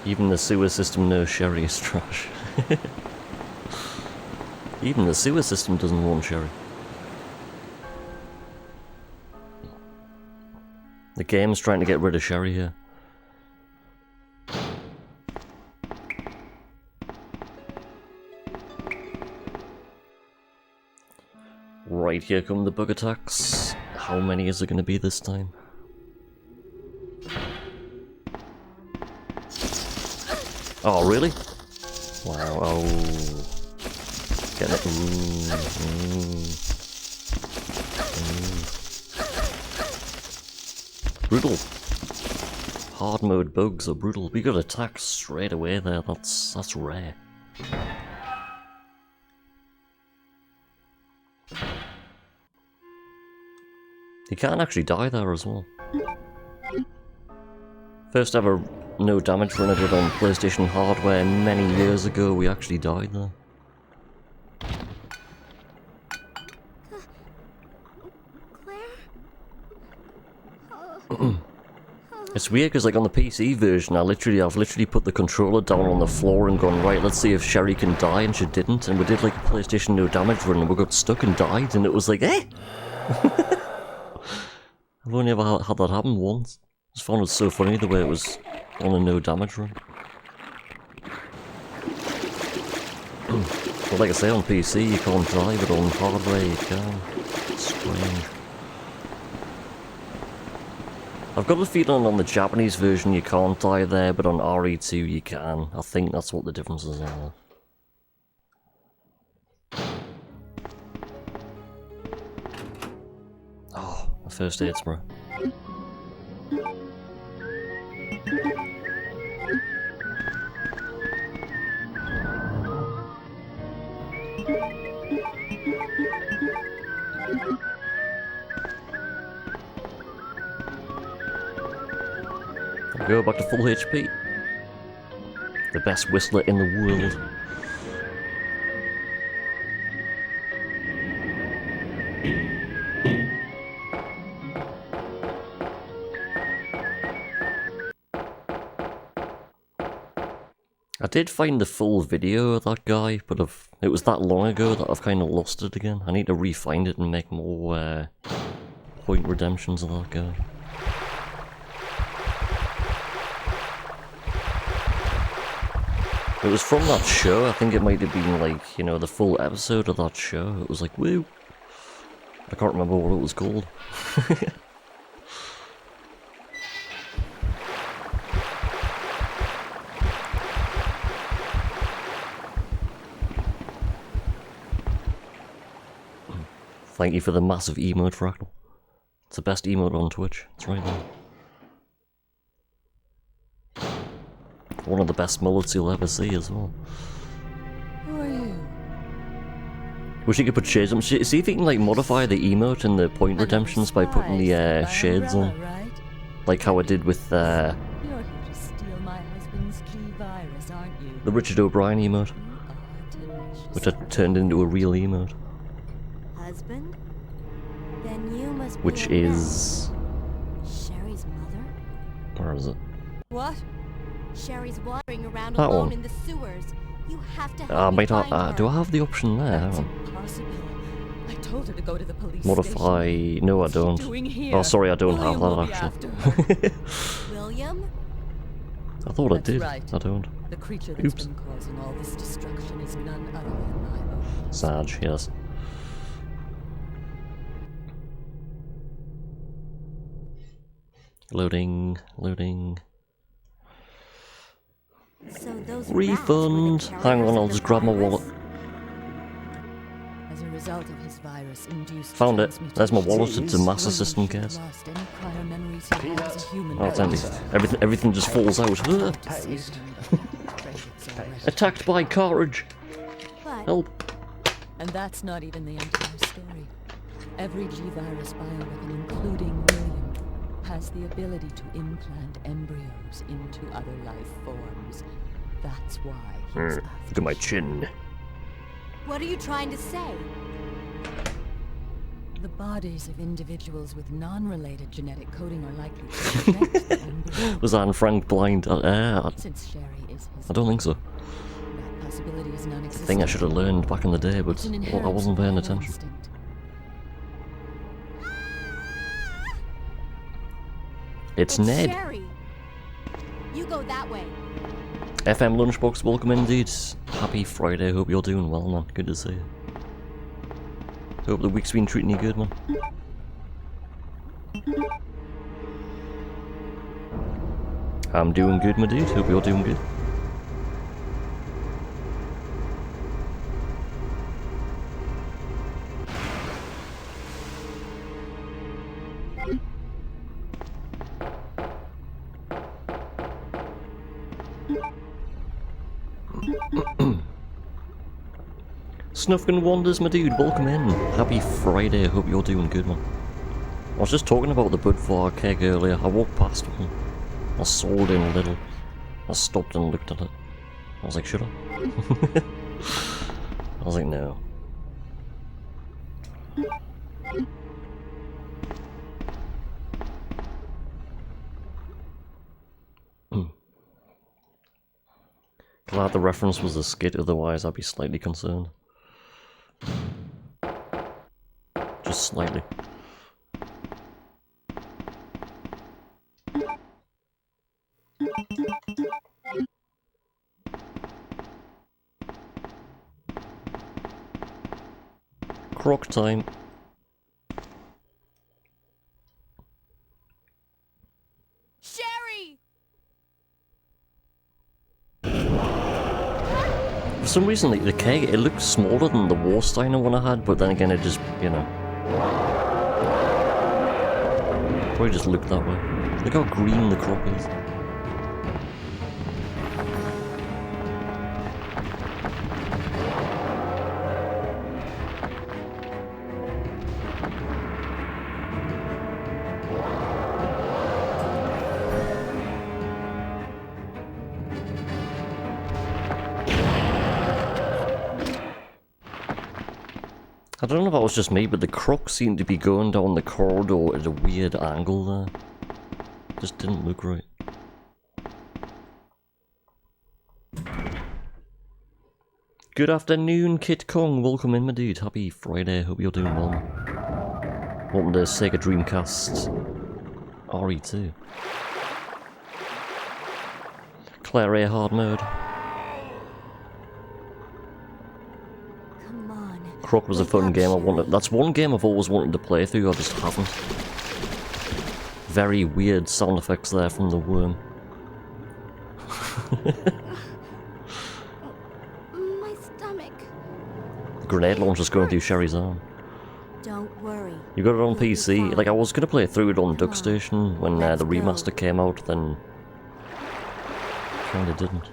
Even the sewer system knows Sherry is trash. Even the sewer system doesn't want Sherry. The game's trying to get rid of Sherry here. Right, here come the bug attacks. How many is it going to be this time? Oh, really? Wow, oh. Get it. Brutal. Hard mode bugs are brutal. We got attacked straight away there. That's rare. You can't actually die there as well. First ever no damage run I did on PlayStation hardware many years ago, we actually died there. It's weird because, like, on the PC version, I've literally put the controller down on the floor and gone, right, let's see if Sherry can die, and she didn't, and we did like a PlayStation no damage run and we got stuck and died, and it was like, eh? I've only ever had that happen once. I just found it so funny the way it was on a no damage run. But like I say, on PC you can't die, but on hardware you can. It's strange. I've got a feeling on the Japanese version you can't die there, but on RE2 you can. I think that's what the differences are. Oh, the first aid spray. Go back to full HP. The best whistler in the world. I did find the full video of that guy, but it was that long ago that I've kind of lost it again. I need to re-find it and make more point redemptions of that guy. It was from that show. I think it might have been like, you know, the full episode of that show. It was like, woo! I can't remember what it was called. Thank you for the massive emote, Fractal. It's the best emote on Twitch. It's right there. One of the best mullets you'll ever see as well. Who are you? Wish you could put shades on. See if you can like modify the emote and the point redemptions by putting the shades on. Right? Like how I did with You're here to steal my husband's G-virus, aren't you? the Richard O'Brien emote, You are delicious. which I turned into a real emote. Husband? Then you must be Which a is... Sherry's mother? where is it? What? Sherry's wandering around That alone one. in the sewers. You have to help me Might find I, her. do I have the option there? Hang That's on. impossible. I told her to go to the police Modify... station. no I What's she don't. doing here? Oh sorry, I don't William have will be that after her. actually. William? I thought I That's did. right. I don't. The creature that's Oops. been causing all this destruction is none other than my own. Sarge, yes. Loading, loading. So those Refund. rats were the Hang on, carriers I'll of the just grab my wallet. virus? As a result of his virus-induced Found it. There's my wallet. transmutation, It's a Master System William case. lost any prior memories he had as a human. Oh, it's empty. Everything just falls out. Paste. Attacked by carriage. But Help. And that's not even the entire story. Every G-virus bioweapon, including William, has the ability to implant embryos into other life forms. That's why he's Look after at my chin. what are you trying to say? the bodies of individuals with non-related genetic coding are likely to affect the embryo. Was Anne Frank blind? Since Sherry is his I don't think so. that possibility is I non-existent. think I should have learned back in the day, but It's an I inherent wasn't paying survival attention. instinct. It's Ned. Sherry. You go that way. FM Lunchbox, welcome indeed. Happy Friday, hope you're doing well, man. Good to see you. Hope the week's been treating you good, man. I'm doing good, my dude. Hope you're doing good. Snufkin Wonders, my dude, welcome in. Happy Friday, hope you're doing good, man. I was just talking about the Budvar keg earlier. I walked past one. I sold in a little. I stopped and looked at it. I was like, should I? I was like, no. Glad the reference was a skit, otherwise I'd be slightly concerned. Just slightly. Croc time. Sherry! For some reason, like, the keg, it looked smaller than the Warsteiner one I had, but then again, it just, you know. Probably just looked that way. Look how green the crop is. I don't know if that was just me, but the croc seemed to be going down the corridor at a weird angle there. Just didn't look right. Good afternoon, Kit Kong. Welcome in, my dude. Happy Friday. Hope you're doing well. Welcome to Sega Dreamcast RE2. Claire A hard mode. Come on. Croc was a Wake fun up, game. Sherry. That's one game I've always wanted to play through. I just haven't. Very weird sound effects there from the worm. My stomach. The grenade launcher's going through Sherry's arm. Don't worry. You got it on You'll be PC. fine. Like, I was gonna play through it on Come on, DuckStation when let's the go. remaster came out, then kinda didn't.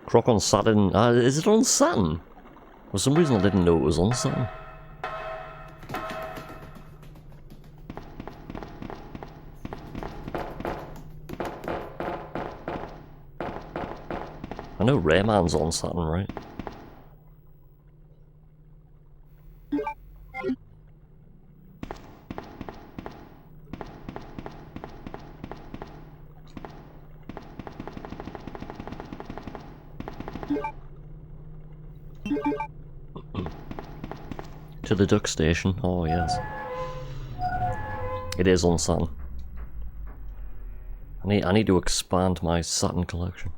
Croc on Saturn. Is it on Saturn? For some reason I didn't know it was on Saturn. I know Rayman's on Saturn, right? To the duck station. Oh yes. It is on Saturn. I need to expand my Saturn collection.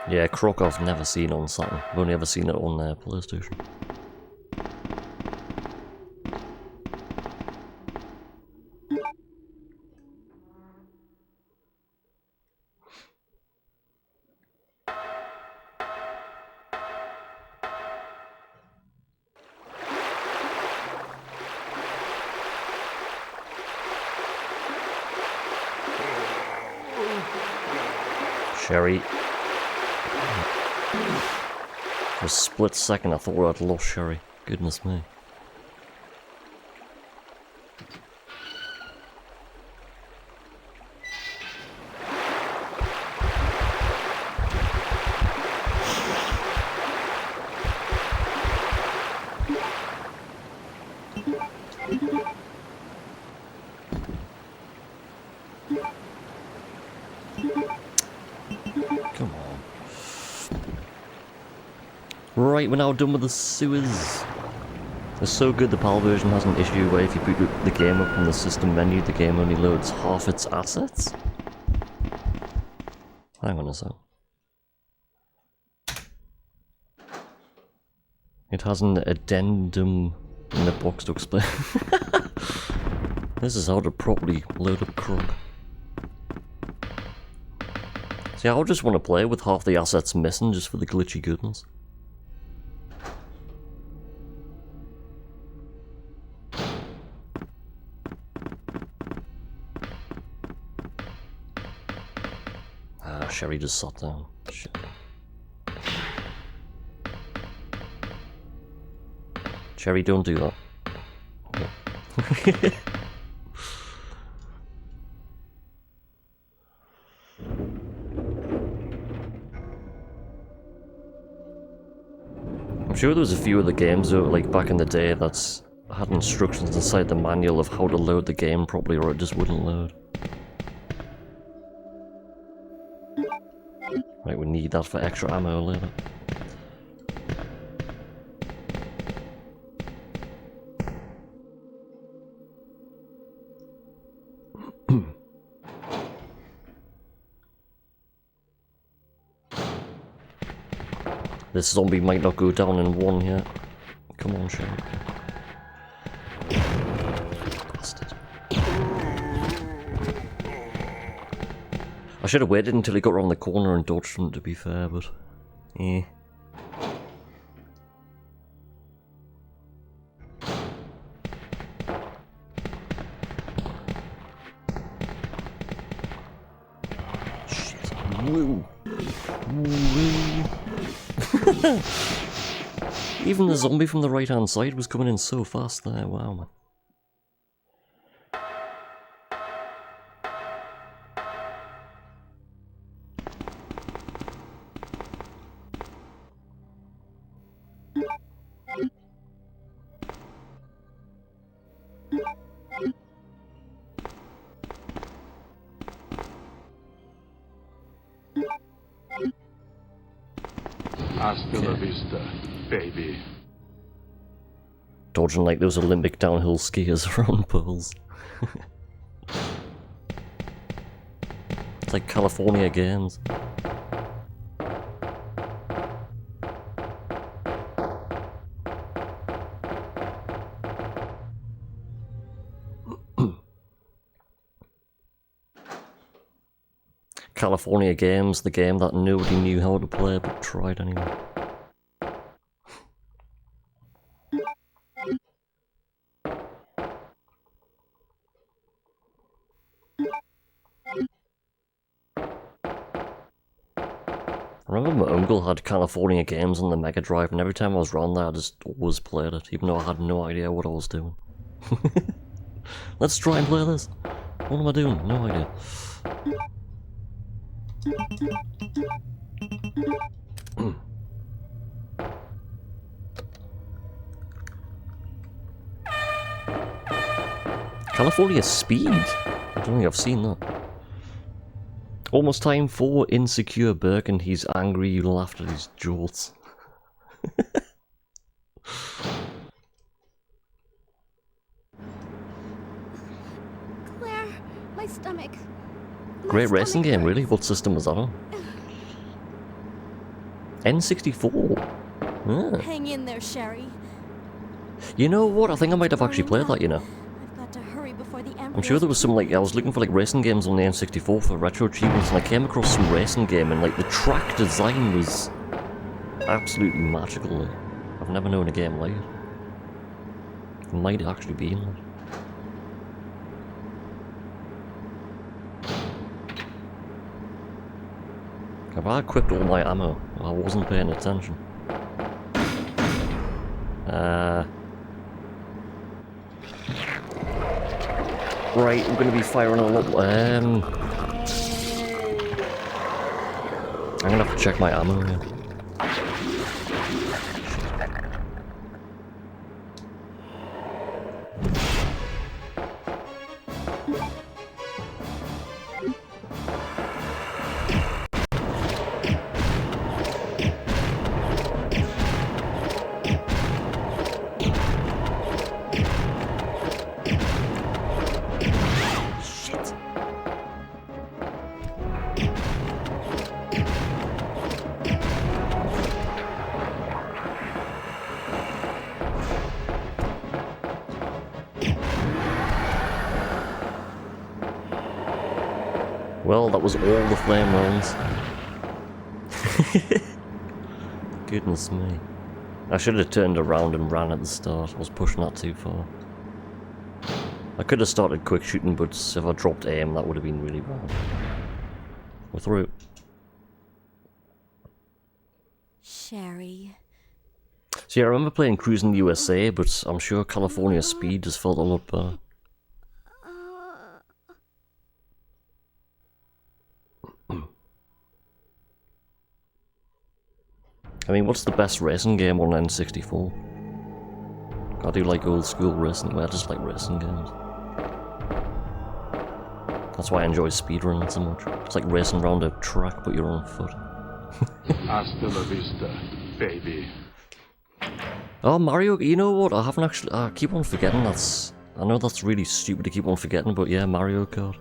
Yeah, Croc I've never seen on Saturn. I've only ever seen it on PlayStation. Sherry. For a split second I thought I'd lost Sherry. Goodness me. Right, we're now done with the sewers. It's so good the PAL version has an issue where if you boot the game up in the system menu, the game only loads half its assets. Hang on a sec. It has an addendum in the box to explain. This is how to properly load up Krog. See, I just want to play with half the assets missing just for the glitchy goodness. Sherry just sat down. Shit. Sherry, don't do that. I'm sure there was a few of the games though, like back in the day, that's had instructions inside the manual of how to load the game properly, or it just wouldn't load. Right, we need that for extra ammo later. This zombie might not go down in one yet. Come on, Sherry. Bastard. I should have waited until he got around the corner and dodged him, to be fair, but... eh. Shit. Woo. Woo. Even the zombie from the right-hand side was coming in so fast there, wow, man. Hasta la vista, baby. Dodging like those Olympic downhill skiers around poles. It's like California Games. California Games, the game that nobody knew how to play but tried anyway. I remember my uncle had California Games on the Mega Drive, and every time I was around there I just always played it, even though I had no idea what I was doing. Let's try and play this. What am I doing? No idea. California Speed? I don't think I've seen that. Almost time for Insecure Birkin. He's angry, you laughed at his jolts. Claire, my stomach. Great racing game, really? What system was that on? N64. Ah. Hang in there, Sherry. You know what? I think I might have actually played that, you know. I've got to hurry before the Emperor. I'm sure there was some, like, I was looking for, like, racing games on the N64 for retro achievements, and I came across some racing game, and, like, the track design was absolutely magical. Like. I've never known a game like it. It might actually be in it. Have I equipped all my ammo? I wasn't paying attention. Right, we're going to be firing a lot. I'm going to have to check my ammo here. Well, that was all the flame rounds. Goodness me. I should have turned around and ran at the start. I was pushing that too far. I could have started quick shooting, but if I dropped aim, that would have been really bad. We're through. Sherry. See, I remember playing Cruising USA, but I'm sure California Speed just felt a lot better. I mean, what's the best racing game on N64? I do like old school racing, I just like racing games. That's why I enjoy speedrunning so much. It's like racing around a track, but you're on foot. Hasta la vista, baby. Oh, Mario, you know what? I haven't actually. I keep on forgetting that's. I know that's really stupid to keep on forgetting, but yeah, Mario Kart.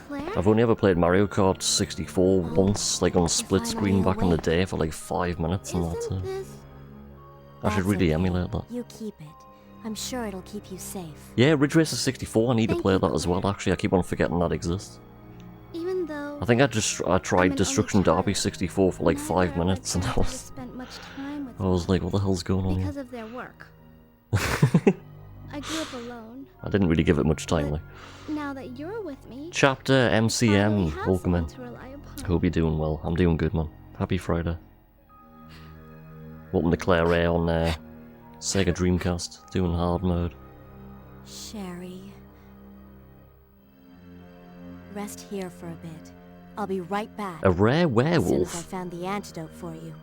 Claire? I've only ever played Mario Kart 64 once, like on split screen back in the day for like 5 minutes, and that's it. I should really emulate that. You keep it. I'm sure it'll keep you safe. Yeah, Ridge Racer 64, I need to play that as well, actually. I keep on forgetting that exists. Even though I think I tried an Destruction only Derby 64 for like 5 neither of my minutes, and parents has spent much time with I was like, what the hell's going on because here? of their work. I grew up alone. I didn't really give it much time, But like. now that you're with me, Chapter I finally MCM, have welcome in. someone to rely upon. Hope you're doing well. I'm doing good, man. Happy Friday. Welcome to Claire Ray on Sega Dreamcast, doing hard mode. Sherry. Rest here for a bit. I'll be right back. A rare As soon as I werewolf. found the antidote for you.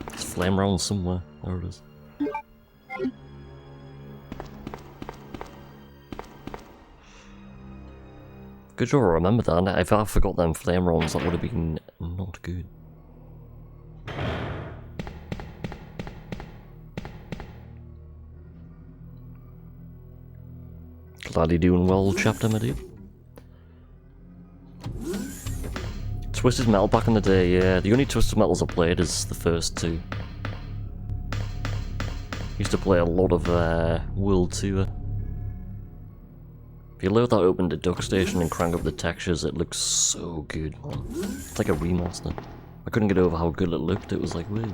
It's flame around somewhere. There it is. Good job I remembered that. If I forgot them flame rounds, that would have been not good. Glad you're doing well, chapter, my dude. Twisted Metal back in the day, yeah. The only Twisted Metals I played is the first two. Used to play a lot of World Tour. If you load that open to Duck Station and crank up the textures, it looks so good, man. It's like a remaster. I couldn't get over how good it looked, it was like, woo.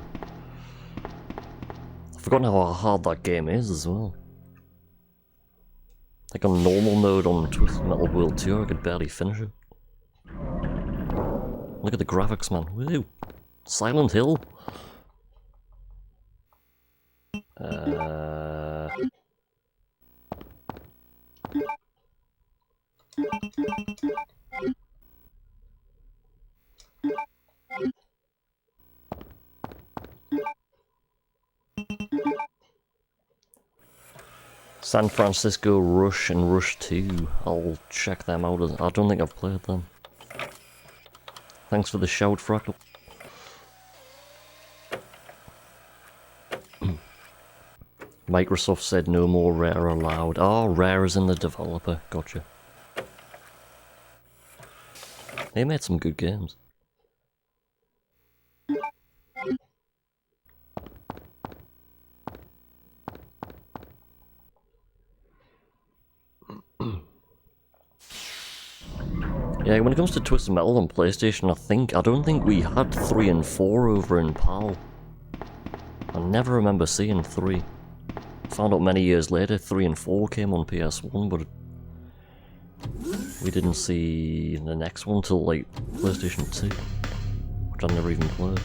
I've forgotten how hard that game is as well. Like on normal mode on Twisted Metal World Tour, I could barely finish it. Look at the graphics, man. Woo! Silent Hill. San Francisco Rush and Rush 2. I'll check them out. I don't think I've played them. Thanks for the shout, Fractal. Microsoft said no more Rare allowed. Oh, Rare is in the developer. Gotcha. They made some good games. Yeah, when it comes to Twisted Metal on PlayStation, I don't think we had 3 and 4 over in PAL. I never remember seeing 3. Found out many years later 3 and 4 came on PS1, but we didn't see the next one till like PlayStation 2, which I never even played.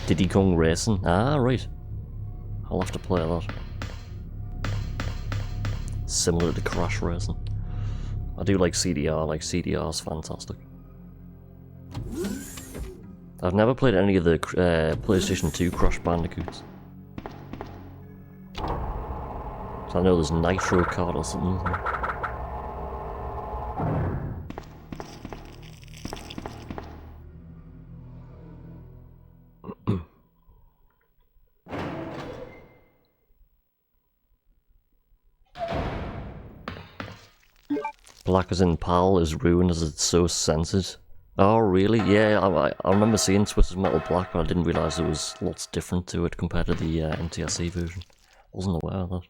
Diddy Kong Racing? Ah, right. I'll have to play that. Similar to Crash Racing. I do like CDR, like CDR's fantastic. I've never played any of the PlayStation 2 Crash Bandicoots. So I know there's Nitro Kart or something. Black as in PAL is ruined as it's so censored. Oh really? Yeah, I remember seeing Twisted Metal Black, but I didn't realise there was lots different to it compared to the NTSC version. Wasn't aware of that.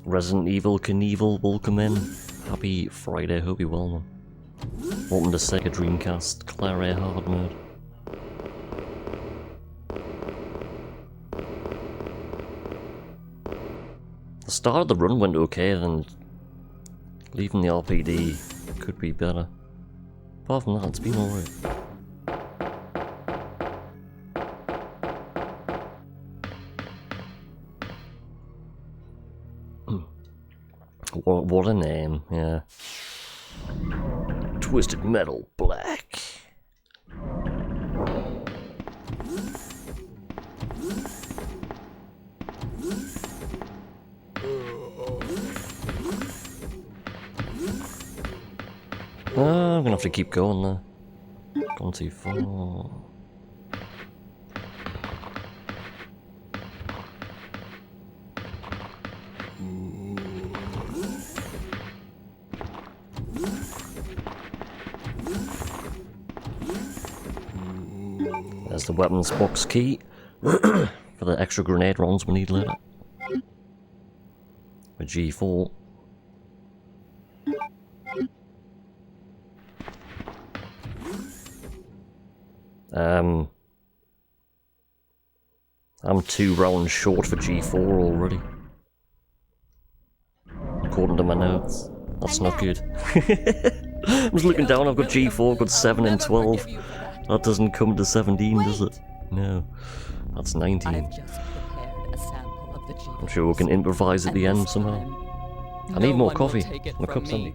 Resident Evil Knievel, welcome in. Happy Friday, hope you're well, man. Welcome to Sega Dreamcast, Claire A. Hard mode. The start of the run went okay, then leaving the RPD could be better. Apart from that, it's been alright. What a name, yeah. Twisted Metal Black. I'm gonna have to keep going there. Gone too far. There's the weapons box key for the extra grenade rounds we need later. A G4. I'm 2 rounds short for G4 already. According to my notes. That's not good. I was looking down, I've got G4, I've got 7 and 12. That doesn't come to 17, does it? No. That's 19. I've just prepared a sample of the G-Virus. I'm sure we can improvise at the end somehow. I need more coffee. My cup's empty.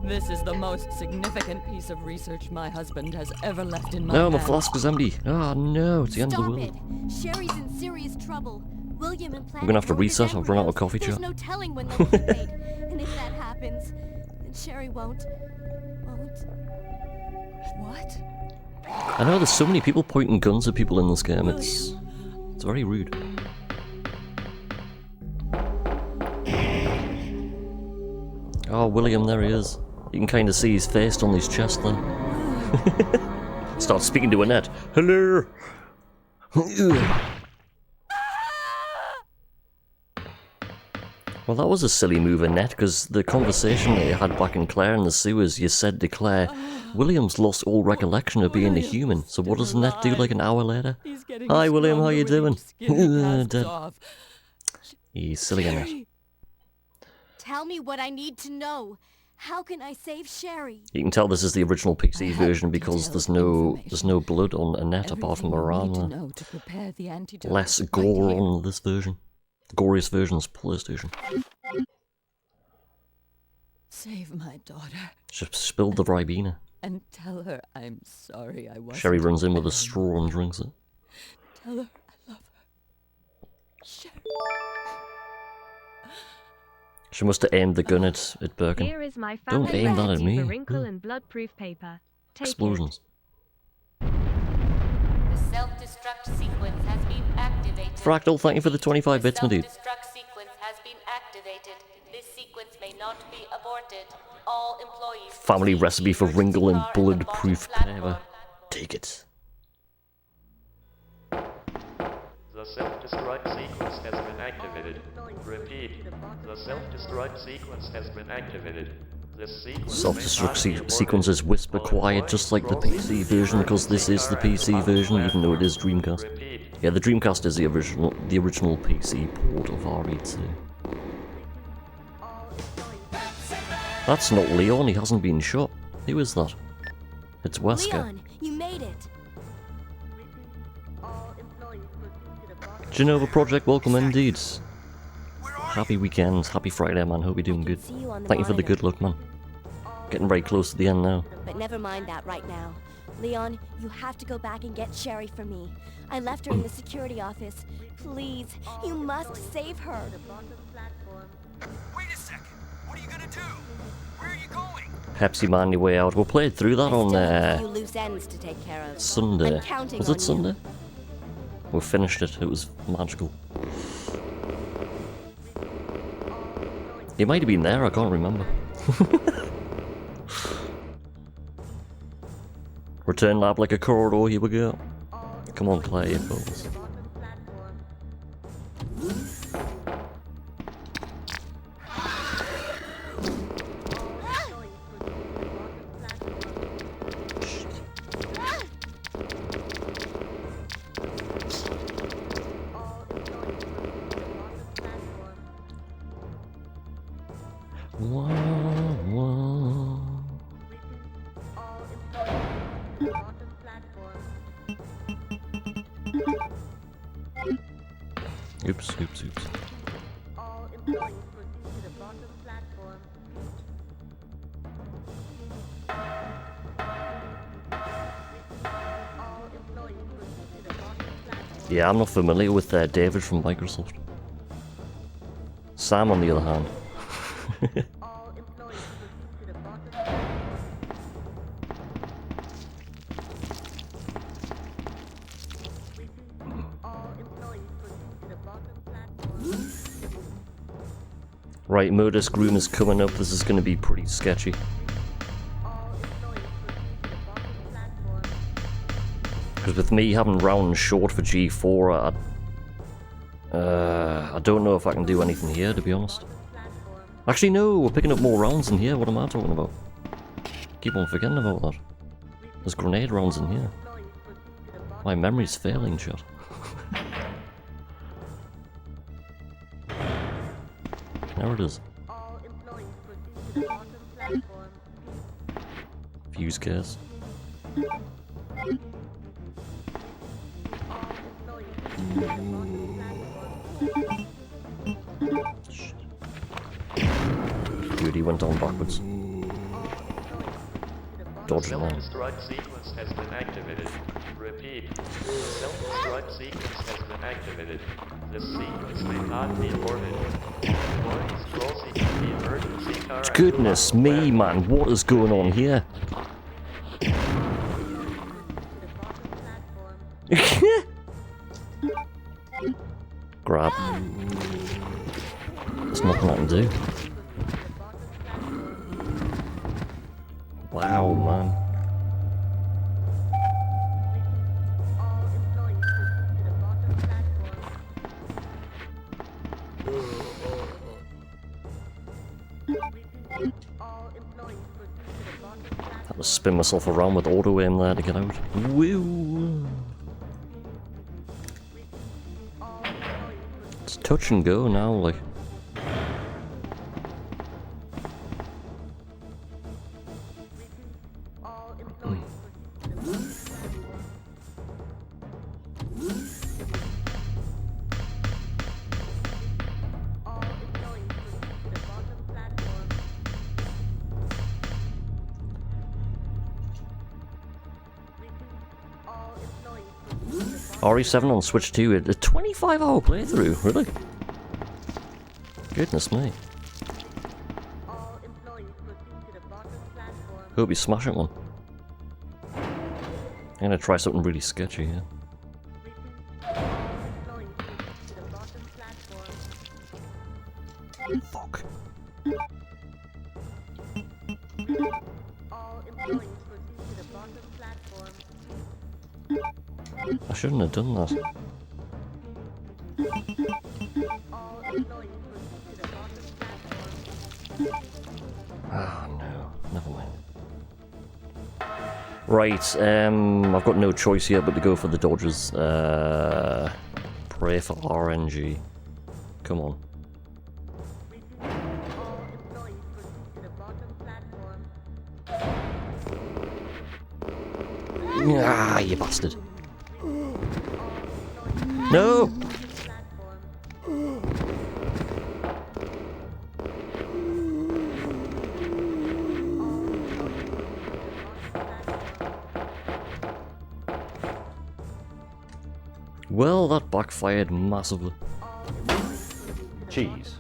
This is the most significant piece of research my husband has ever left in my No, my hands. flask is empty. Oh no, it's the end of the Stop world. it! Sherry's in serious trouble. William and We're gonna have to reset. I've run out of coffee, There's chat. no telling when they'll be made. And if that happens, then Sherry won't. What? I know there's so many people pointing guns at people in this game. It's very rude. Oh, William, there he is. You can kind of see his face on his chest then. Start speaking to Annette. Hello. Well, that was a silly move, Annette, because the conversation that you had back in Claire in the sewers, you said to Claire, William's lost all recollection of being a human, so what does Annette do like an hour later? Hi, William, how you doing? Dead. You silly Annette. Tell me what I need to know. How can I save Sherry? You can tell this is the original PC version because there's no blood on Annette apart from Miranda. Less gore on this version. The goriest version is PlayStation. Save my daughter. She spilled the Ribena. And tell her I'm sorry I wasn't. Sherry runs in with a straw and drinks it. Tell her I love her. Sherry. She must have aimed the gun at Birkin. Here is my Don't family aim that at me. for wrinkle and blood-proof paper. Take Explosions. The self-destruct sequence has been activated. Fractal, thank you for the 25 bits, my dude. Self-destruct sequence has been activated. This sequence may not be aborted. All employees... Family recipe for wrinkle and blood-proof paper. Take it. The self-destruct sequence has been activated. Repeat. The self-destruct sequence has been activated. This sequence Self-destruct sequences whisper quiet, just like the PC version, because this is the PC version, even though it is Dreamcast. Yeah, the Dreamcast is the original PC port of RE2. That's not Leon, he hasn't been shot. Who is that? It's Wesker. Leon, you made it. Genova Project, welcome indeed. Happy weekend, happy Friday, man. Hope you're doing good. Thank you for the good luck, man. Getting very close to the end now. But never mind that right now. Leon, you have to go back and get Sherry for me. I left her in the security office. Please, you must save her. Wait a second. What are you gonna do? Where are you going? Pepsi Man, your way out. We played through that on A few loose ends to take care of. Sunday. I'm counting Was on it Sunday? We finished it. It was magical. He might have been there. I can't remember. Return lab like a corridor. Here we go. Come on, Clay. Balls. Oops. All employees proceed to the bottom platform. All employees proceed to the bottom platform. Yeah, I'm not familiar with David from Microsoft. Sam, on the other hand. All employees proceed to the bottom platform. All employees proceed to the bottom platform. Right, Murder's Groom is coming up. This is going to be pretty sketchy. All employees proceed to the bottom platform. Because with me having round short for G4, I don't know if I can do anything here, to be honest. Actually, no, we're picking up more rounds in here. What am I talking about? Keep on forgetting about that. There's grenade rounds in here. My memory's failing, shot. There it is. All employees proceed to the bottom platform. Fuse case. All employees proceed to the bottom platform. Dude, he went on backwards. Dodging that. self-destruct sequence has been activated. Repeat. The self-destruct sequence has been activated. This sequence may not be aborted. Employees proceed to the emergency car. Goodness me, man, what is going on here? Grab. There's nothing I can do. Wow, man. I had to spin myself around with auto aim there to get out. Woo! It's touch and go now, like. RE7 on Switch 2, a 25-hour playthrough, really? Goodness me. Hope you smash it one. I'm gonna try something really sketchy here. Fuck. I shouldn't have done that. Oh no, never mind. Right, I've got no choice here but to go for the dodges. Pray for RNG. Come on. Ah, you bastard. No! Well, that backfired massively. Cheese.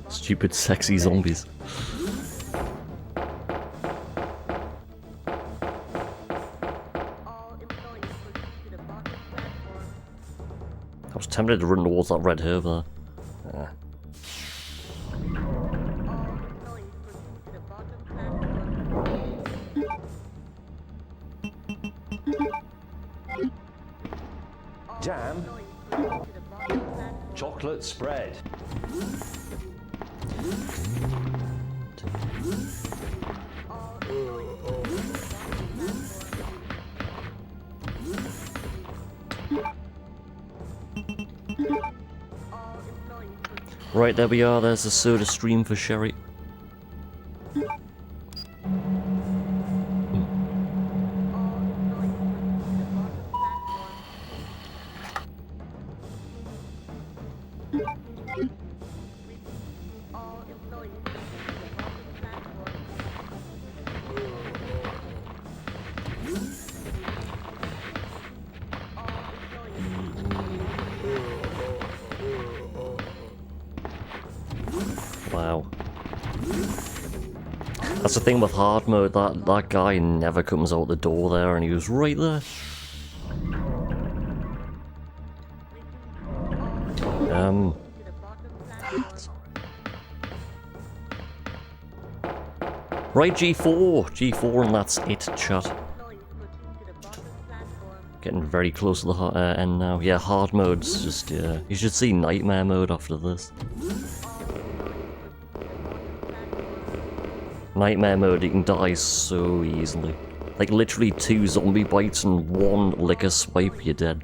Stupid sexy zombies. I was tempted to run towards that red herb there. Jam. Chocolate spread. Right, there we are, there's a soda stream for Sherry. Wow. That's the thing with hard mode, that guy never comes out the door there, and he was right there. Right, G4, and that's it, chat. Getting very close to the end now. Yeah, hard mode's just, yeah. You should see nightmare mode after this. Nightmare mode, you can die so easily. Like literally 2 zombie bites and 1 liquor swipe, you're dead.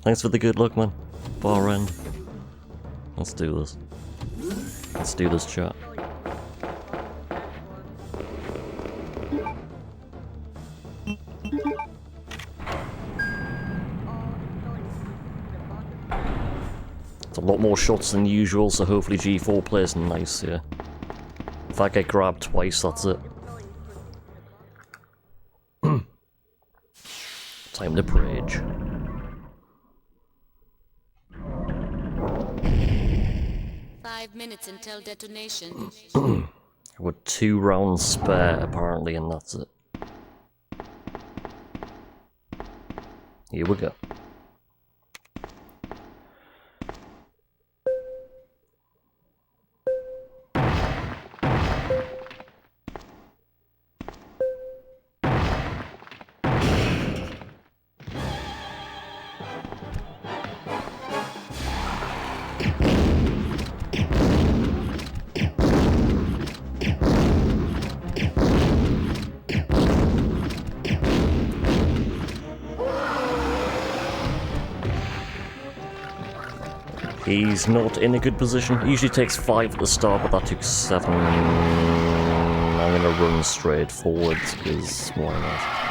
Thanks for the good luck, man. Far end. Let's do this. Let's do this, chat. It's a lot more shots than usual, so hopefully G4 plays nice here. If I get grabbed twice, that's it. Time to rage. Five minutes until detonation. I've got 2 rounds spare, apparently, and that's it. Here we go. He's not in a good position. He usually takes 5 at the start, but that took 7. I'm gonna run straight forwards, because why not?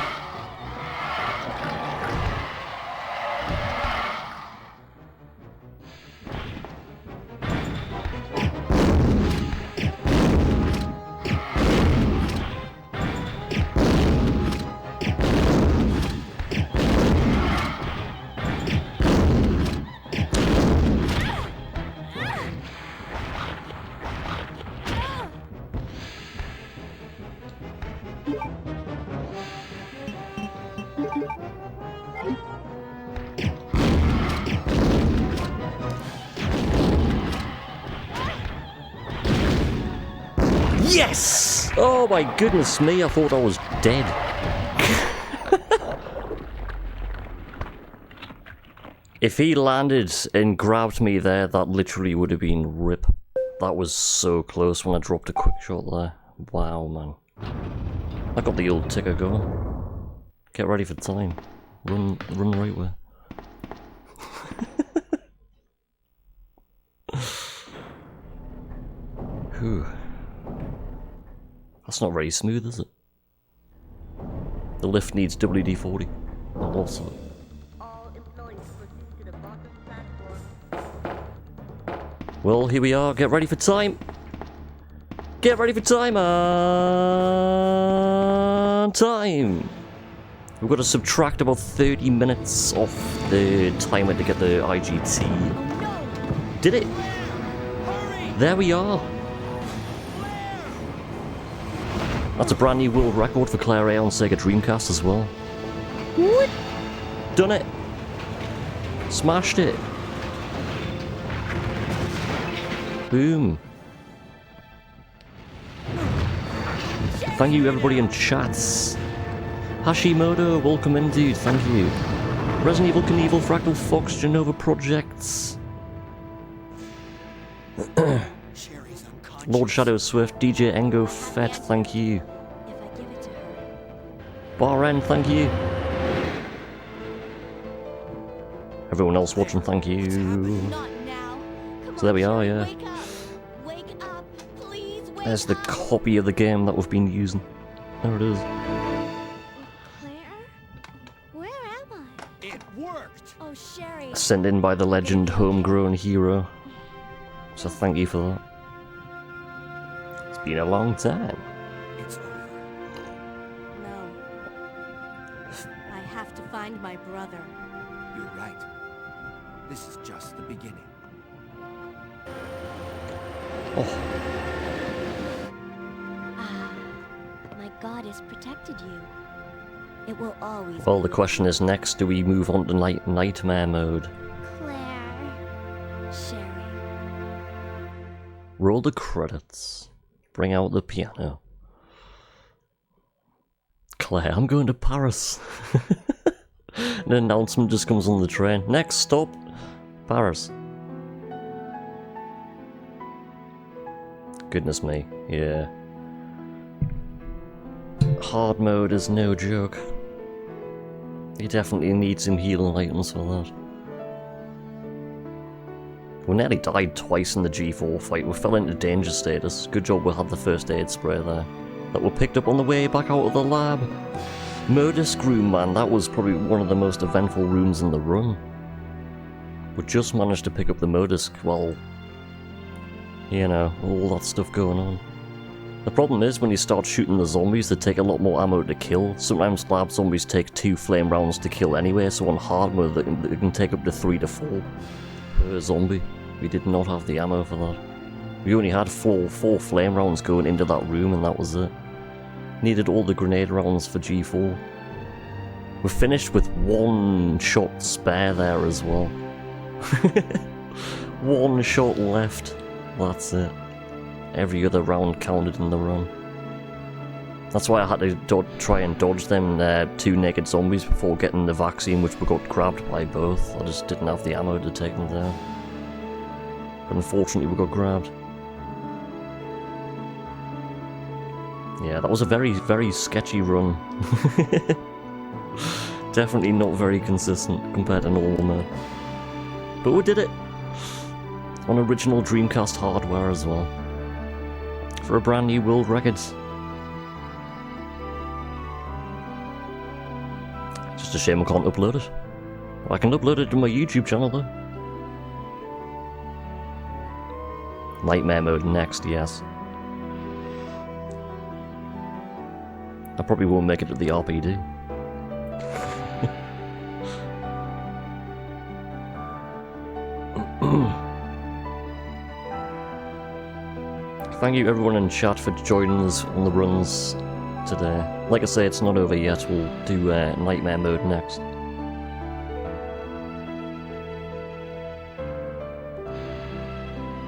Yes! Oh my goodness me, I thought I was dead. If he landed and grabbed me there, that literally would have been rip. That was so close when I dropped a quick shot there. Wow, man. I got the old ticker going. Get ready for time. Run the right way. Whew. That's not very smooth, is it? The lift needs WD-40. Not lots of it. Well, here we are. Get ready for time. Get ready for time. Time. We've got to subtract about 30 minutes off the timer to get the IGT. Did it? There we are. That's a brand new world record for Claire A on Sega Dreamcast as well. What? Done it. Smashed it. Boom. Thank you everybody in chats. Hashimoto, welcome in dude, thank you. Resident Evil Knievel, Fractal Fox, Genova Projects. Lord Shadow Swift, DJ Engo Fett, thank you. Baren, thank you. Everyone else watching, thank you. So there we are, yeah. There's the copy of the game that we've been using. There it is. Claire? Where am I? It worked! Oh, Sherry. Sent in by the legend Homegrown Hero. So thank you for that. It's been a long time. It's over. No. I have to find my brother. You're right. This is just the beginning. Oh. My God has protected you. It will always Well, be the question is next, do we move on to nightmare mode? Claire. Sherry. Roll the credits. Bring out the piano. Claire, I'm going to Paris. An announcement just comes on the train. Next stop, Paris. Goodness me, yeah. Hard mode is no joke. You definitely need some healing items for that. We nearly died twice in the G4 fight. We fell into danger status. Good job we had the first aid spray there. That we picked up on the way back out of the lab. Murdisk room, man, that was probably one of the most eventful rooms in the run. We just managed to pick up the Murdisk while, you know, all that stuff going on. The problem is when you start shooting the zombies, they take a lot more ammo to kill. Sometimes lab zombies take 2 flame rounds to kill anyway, so on hard mode they can take up to 3 to 4 per zombie. We did not have the ammo for that. We only had four flame rounds going into that room and that was it. Needed all the grenade rounds for G4. We finished with 1 shot spare there as well. 1 shot left. That's it. Every other round counted in the run. That's why I had to try and dodge them 2 naked zombies before getting the vaccine, which we got grabbed by both. I just didn't have the ammo to take them down. But unfortunately we got grabbed. Yeah, that was a very, very sketchy run. Definitely not very consistent compared to normal mode. But we did it! on original Dreamcast hardware as well. For a brand new world record. Just a shame I can't upload it. I can upload it to my YouTube channel though. Nightmare mode next, yes. I probably won't make it to the RPD. Thank you everyone in chat for joining us on the runs today. Like I say, it's not over yet, we'll do Nightmare mode next.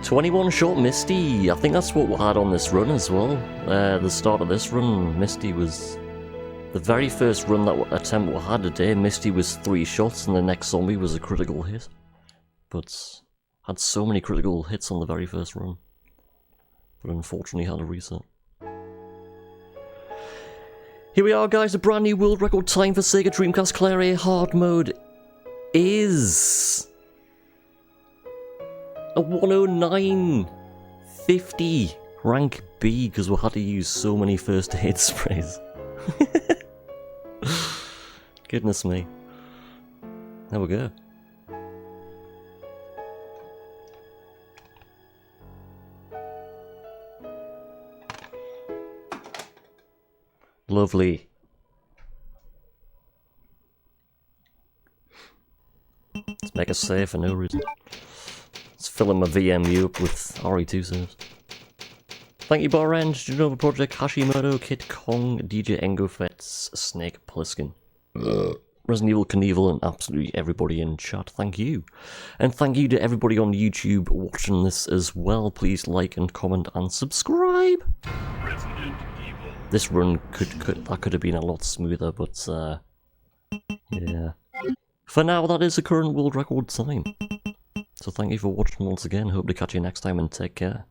"21 shot Misty." I think that's what we had on this run as well. The start of this run, Misty was... The very first run attempt we had today, Misty was 3 shots and the next zombie was a critical hit. But had so many critical hits on the very first run. But unfortunately had a reset. Here we are guys, a brand new world record time for Sega Dreamcast Claire A hard mode is... a 109.50 rank B, because we had to use so many first aid sprays. Goodness me. There we go. Lovely. Let's make a save for no reason. Let's fill in my VMU up with RE2 saves. Thank you, Barrange, Genova Project, Hashimoto, Kid Kong, DJ Engofets, Snake Pliskin, Resident Evil Knievel, and absolutely everybody in chat. Thank you. And thank you to everybody on YouTube watching this as well. Please like and comment and subscribe. This run could have been a lot smoother, but yeah. For now, that is the current world record time. So thank you for watching once again. Hope to catch you next time and take care.